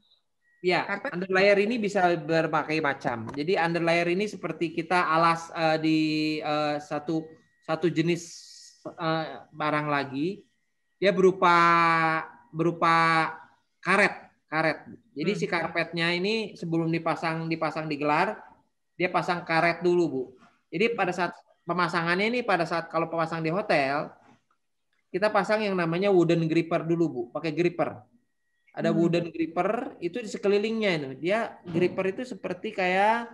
karpet? Underlayer ini bisa berbagai macam. Jadi underlayer ini seperti kita alas di satu jenis barang lagi. Dia berupa karet. Jadi si karpetnya ini sebelum dipasang digelar, dia pasang karet dulu, Bu. Jadi pada saat pemasangannya ini kalau pemasang di hotel, kita pasang yang namanya wooden gripper dulu, Bu. Pakai gripper. Ada wooden gripper itu di sekelilingnya ini. Dia gripper itu seperti kayak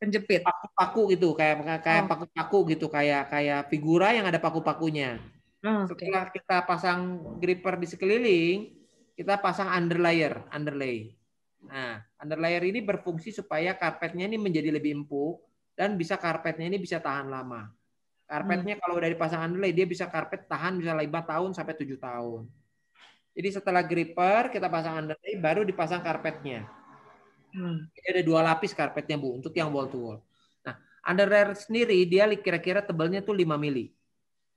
penjepit. Paku-paku gitu, kayak paku-paku gitu, kayak figura yang ada paku-pakunya. Setelah kita pasang gripper di sekeliling, kita pasang underlay. Nah, underlayer ini berfungsi supaya karpetnya ini menjadi lebih empuk dan karpetnya ini bisa tahan lama. Karpetnya kalau udah dipasang underlay, dia bisa karpet tahan bisa 5 tahun sampai 7 tahun. Jadi setelah gripper, kita pasang underlay, baru dipasang karpetnya. Jadi ada 2 lapis karpetnya, Bu, untuk yang wall to wall. Nah, underlayer sendiri, dia kira-kira tebalnya tuh 5 mili.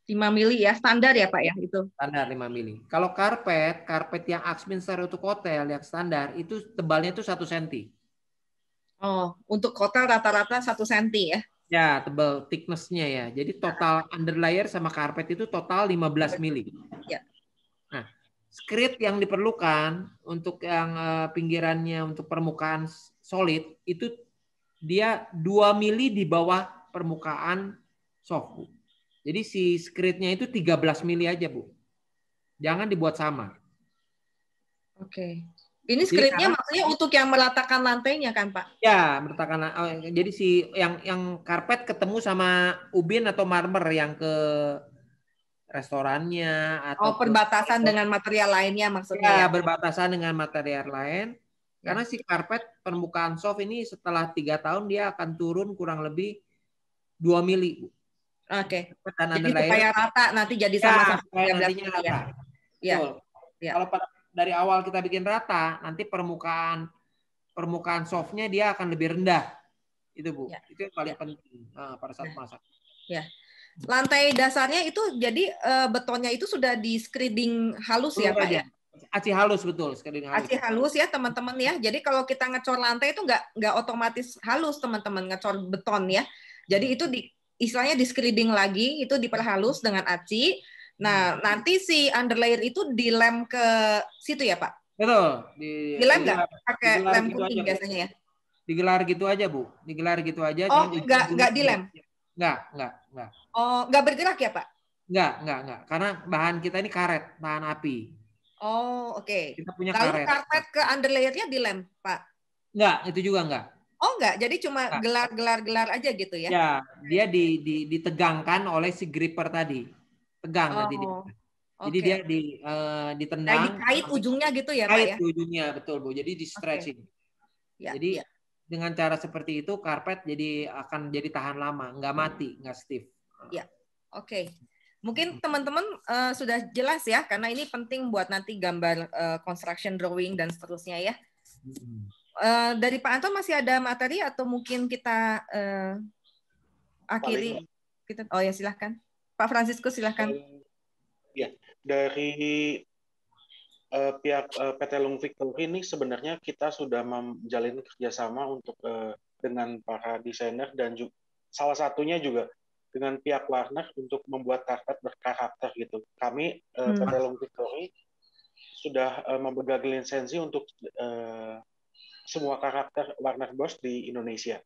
5 mili ya, standar ya Pak ya itu. Standar 5 mili. Kalau karpet yang Axminster untuk hotel yang standar itu tebalnya itu 1 cm. Oh, untuk hotel rata-rata 1 cm ya? Ya, tebal thickness-nya ya. Jadi total underlayer sama karpet itu total 15 mili. Ya. Nah, skrit yang diperlukan untuk yang pinggirannya untuk permukaan solid itu dia 2 mili di bawah permukaan soft, Bu. Jadi si skritnya itu 13 mili aja, Bu. Jangan dibuat sama. Oke. Ini skritnya maksudnya untuk yang meratakan lantainya kan, Pak? Ya, meratakan. Jadi si yang karpet ketemu sama ubin atau marmer yang ke restorannya atau perbatasan dengan material lainnya maksudnya. Ya, berbatasan dengan material lain. Karena si karpet permukaan soft ini setelah 3 tahun dia akan turun kurang lebih 2 mili, Bu. Oke. Jadi supaya rata nanti jadi sama-sama. Nantinya rata. Ya. Ya. Kalau dari awal kita bikin rata, nanti permukaan softnya dia akan lebih rendah. Itu Bu, itu yang paling penting pada saat masak. Ya. Lantai dasarnya itu jadi betonnya itu sudah di screeding halus ya Pak ya? Aci halus betul, screeding halus. Aci halus ya teman-teman ya. Jadi kalau kita ngecor lantai itu nggak otomatis halus teman-teman, ngecor beton ya. Jadi itu istilahnya di screeding lagi, itu diperhalus dengan aci. Nah, nanti si underlayer itu dilem ke situ ya Pak? Betul. Dilem nggak? Pakai lem kuning biasanya ya? Digelar gitu aja Bu, digelar gitu aja. Oh, nggak dilem? Nggak. Oh, nggak bergerak ya Pak? Nggak. Karena bahan kita ini karet, bahan api. Oh, oke. Kita punya lalu karet. Karpet ke underlayernya dilem, Pak? Nggak, itu juga nggak. Oh, nggak. Jadi cuma gelar aja gitu ya? Ya, dia ditegangkan oleh si gripper tadi. Tegang nanti dia. Jadi dia ditendang. Kayak dikait ujungnya gitu ya, Pak ya? Kait ujungnya, betul Bu. Jadi di stretching. Ya, jadi dengan cara seperti itu karpet akan jadi tahan lama, nggak mati, nggak stiff. Ya, oke. Mungkin teman-teman sudah jelas ya, karena ini penting buat nanti gambar construction drawing dan seterusnya ya. Dari Pak Anton masih ada materi atau mungkin kita akhiri? Oh ya silahkan. Pak Francisco silahkan. Ya, dari pihak PT Long Victory ini sebenarnya kita sudah menjalin kerjasama untuk dengan para desainer dan juga salah satunya juga dengan pihak Warner untuk membuat karpet berkarakter gitu. Kami PT Long Victory sudah memegang lisensi untuk semua karakter Warner Bros di Indonesia.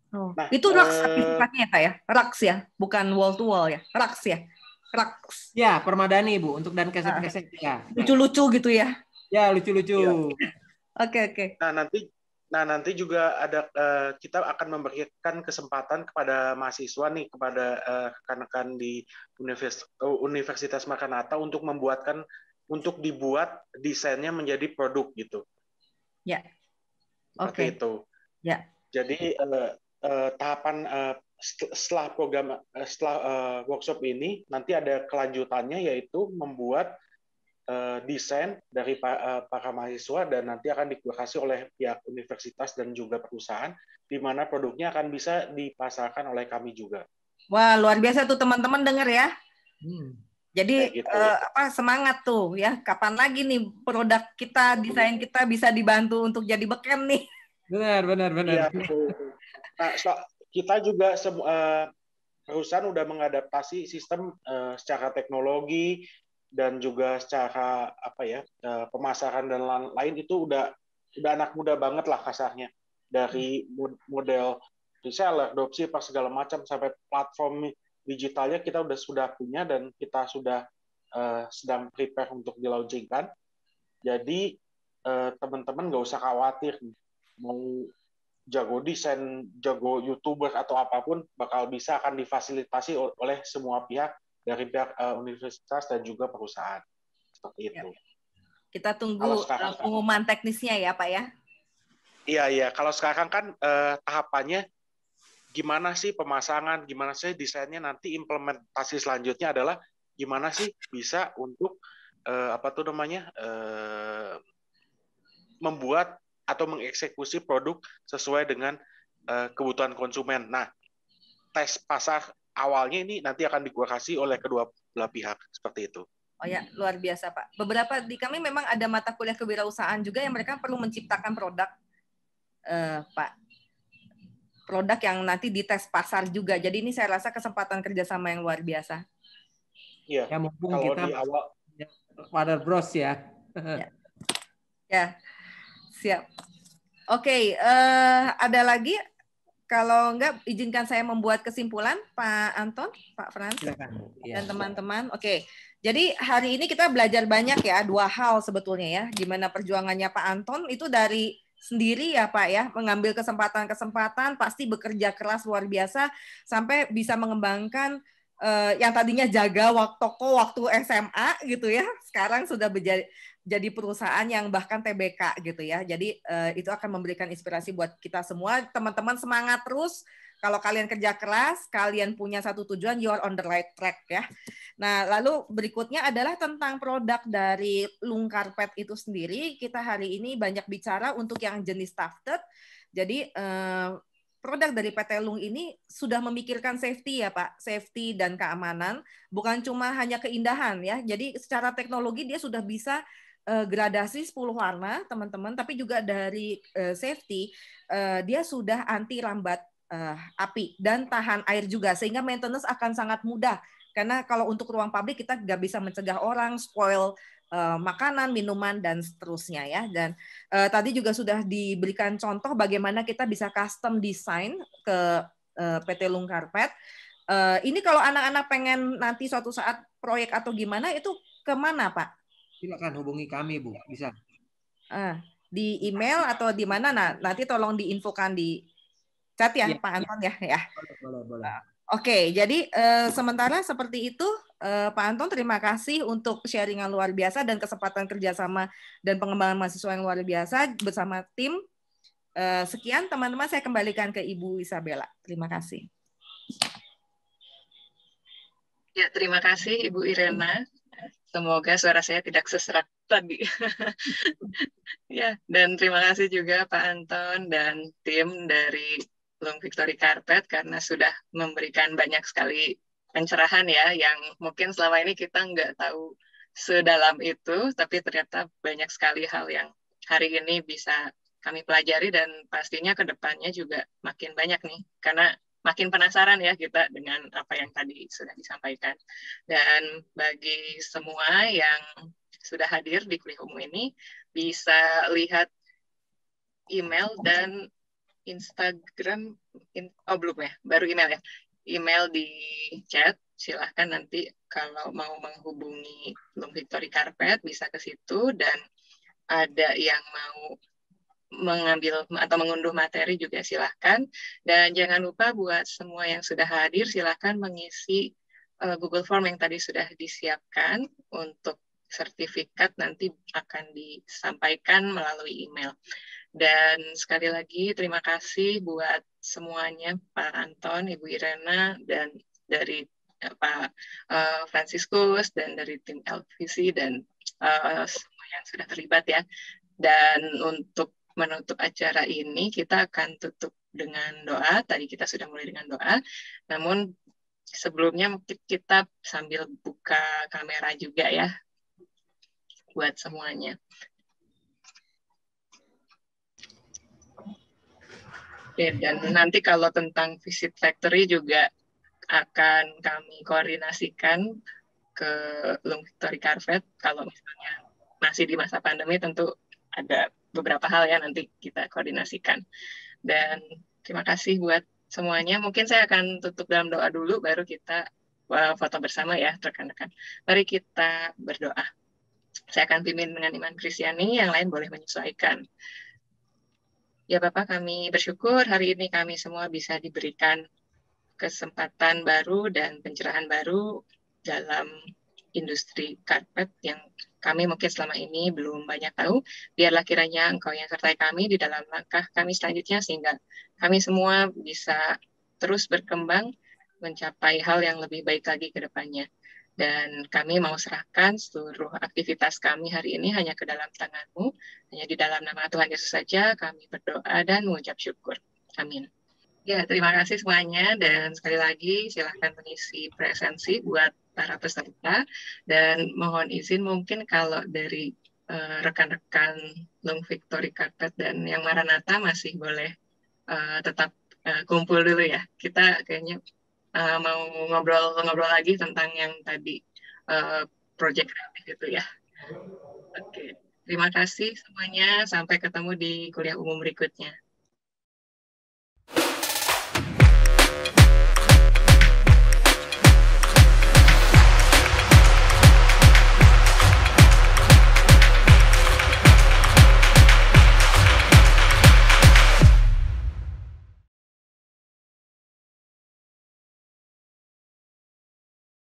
Oh. Nah, itu RAX sertifikatnya Pak ya? RAX ya, bukan wall to wall ya? RAX ya? RAX. Ya, permadani Bu untuk dan keset-keset ya. Lucu-lucu gitu ya? Ya, lucu-lucu. Oke. Nah, nanti juga ada kita akan memberikan kesempatan kepada mahasiswa nih, kepada rekan-rekan di Universitas Maranatha untuk dibuat desainnya menjadi produk gitu. Ya. Oke. Itu. Ya. Jadi tahapan setelah workshop ini nanti ada kelanjutannya yaitu membuat desain dari para mahasiswa dan nanti akan dikurasi oleh pihak universitas dan juga perusahaan di mana produknya akan bisa dipasarkan oleh kami juga. Wah, luar biasa tuh teman-teman dengar ya. Jadi gitu. Semangat tuh ya. Kapan lagi nih produk kita, desain kita bisa dibantu untuk jadi beken nih. Benar. Ya, nah, kita juga perusahaan udah mengadaptasi sistem secara teknologi dan juga secara pemasaran dan lain itu udah anak muda banget lah kasarnya, dari model reseller, dropshipper segala macam sampai platform digitalnya kita sudah punya dan kita sudah sedang prepare untuk di-launchingkan. Jadi teman-teman nggak usah khawatir mau jago desain, jago YouTuber atau apapun bakal akan difasilitasi oleh semua pihak dari pihak universitas dan juga perusahaan. Seperti itu. Kita tunggu pengumuman teknisnya ya, Pak ya. Iya. Kalau sekarang kan tahapannya gimana sih pemasangan, gimana sih desainnya, nanti implementasi selanjutnya adalah gimana sih bisa untuk membuat atau mengeksekusi produk sesuai dengan kebutuhan konsumen. Nah, tes pasar awalnya ini nanti akan dikurasi oleh kedua belah pihak, seperti itu. Oh ya, luar biasa Pak. Beberapa di kami memang ada mata kuliah kewirausahaan juga yang mereka perlu menciptakan produk, Pak. Produk yang nanti dites pasar juga. Jadi ini saya rasa kesempatan kerjasama yang luar biasa. Iya. Ya, mumpung kalau kita di awal Warner Bros ya. Ya. Siap. Oke, ada lagi? Kalau enggak, izinkan saya membuat kesimpulan, Pak Anton, Pak Frans, dan teman-teman. Oke, jadi hari ini kita belajar banyak ya, dua hal sebetulnya ya, gimana perjuangannya Pak Anton itu dari sendiri ya Pak ya, mengambil kesempatan-kesempatan, pasti bekerja keras luar biasa, sampai bisa mengembangkan yang tadinya jaga toko waktu SMA gitu ya, sekarang sudah jadi perusahaan yang bahkan TBK gitu ya. Jadi itu akan memberikan inspirasi buat kita semua. Teman-teman semangat terus. Kalau kalian kerja keras, kalian punya satu tujuan, you are on the right track ya. Nah, lalu berikutnya adalah tentang produk dari Lung Carpet itu sendiri. Kita hari ini banyak bicara untuk yang jenis tufted. Jadi produk dari PT Lung ini sudah memikirkan safety ya Pak, safety dan keamanan, bukan cuma hanya keindahan ya. Jadi secara teknologi dia sudah bisa gradasi 10 warna teman-teman, tapi juga dari safety dia sudah anti rambat api dan tahan air juga, sehingga maintenance akan sangat mudah. Karena kalau untuk ruang publik kita nggak bisa mencegah orang spoil makanan, minuman, dan seterusnya ya. Dan tadi juga sudah diberikan contoh bagaimana kita bisa custom design ke PT Lung Carpet. Ini kalau anak-anak pengen nanti suatu saat proyek atau gimana, itu kemana Pak? Silakan hubungi kami Bu, bisa. Di email atau di mana? Nah, nanti tolong diinfokan di chat ya, Pak Anton ya. Boleh. Oke, jadi sementara seperti itu, Pak Anton terima kasih untuk sharing yang luar biasa dan kesempatan kerjasama dan pengembangan mahasiswa yang luar biasa bersama tim. Sekian teman-teman, saya kembalikan ke Ibu Isabella. Terima kasih. Ya, terima kasih Ibu Irena. Semoga suara saya tidak seserak tadi. Ya, dan terima kasih juga Pak Anton dan tim dari Lung Victory Carpet karena sudah memberikan banyak sekali pencerahan ya, yang mungkin selama ini kita nggak tahu sedalam itu, tapi ternyata banyak sekali hal yang hari ini bisa kami pelajari dan pastinya ke depannya juga makin banyak nih, karena makin penasaran ya kita dengan apa yang tadi sudah disampaikan. Dan bagi semua yang sudah hadir di kuliah umum ini, bisa lihat email dan Instagram, belum ya, baru email ya. Email di chat, silahkan nanti kalau mau menghubungi Lung Victory Carpet bisa ke situ, dan ada yang mau mengambil atau mengunduh materi juga silahkan. Dan jangan lupa buat semua yang sudah hadir, silahkan mengisi Google Form yang tadi sudah disiapkan untuk sertifikat, nanti akan disampaikan melalui email. Dan sekali lagi terima kasih buat semuanya, Pak Anton, Ibu Irena, dan dari Pak Franciscus, dan dari tim LVC, dan semua yang sudah terlibat ya. Dan untuk menutup acara ini, kita akan tutup dengan doa. Tadi kita sudah mulai dengan doa, namun sebelumnya mungkin kita sambil buka kamera juga ya, buat semuanya. Oke, dan nanti kalau tentang visit factory juga akan kami koordinasikan ke Lung Victory Carpet. Kalau misalnya masih di masa pandemi, tentu ada beberapa hal ya nanti kita koordinasikan. Dan terima kasih buat semuanya. Mungkin saya akan tutup dalam doa dulu, baru kita foto bersama ya rekan-rekan. Mari kita berdoa. Saya akan pimpin dengan iman Kristiani, yang lain boleh menyesuaikan. Ya Bapak, kami bersyukur hari ini kami semua bisa diberikan kesempatan baru dan pencerahan baru dalam industri karpet yang kami mungkin selama ini belum banyak tahu. Biarlah kiranya Engkau yang sertai kami di dalam langkah kami selanjutnya, sehingga kami semua bisa terus berkembang mencapai hal yang lebih baik lagi ke depannya. Dan kami mau serahkan seluruh aktivitas kami hari ini hanya ke dalam tangan-Mu. Hanya di dalam nama Tuhan Yesus saja kami berdoa dan mengucap syukur. Amin. Ya, terima kasih semuanya. Dan sekali lagi silahkan mengisi presensi buat para peserta. Dan mohon izin mungkin kalau dari rekan-rekan Lung Victory Carpet dan yang Maranatha masih boleh tetap kumpul dulu ya. Kita kayaknya mau ngobrol-ngobrol lagi tentang yang tadi proyek kreatif itu ya. Oke, terima kasih semuanya. Sampai ketemu di kuliah umum berikutnya.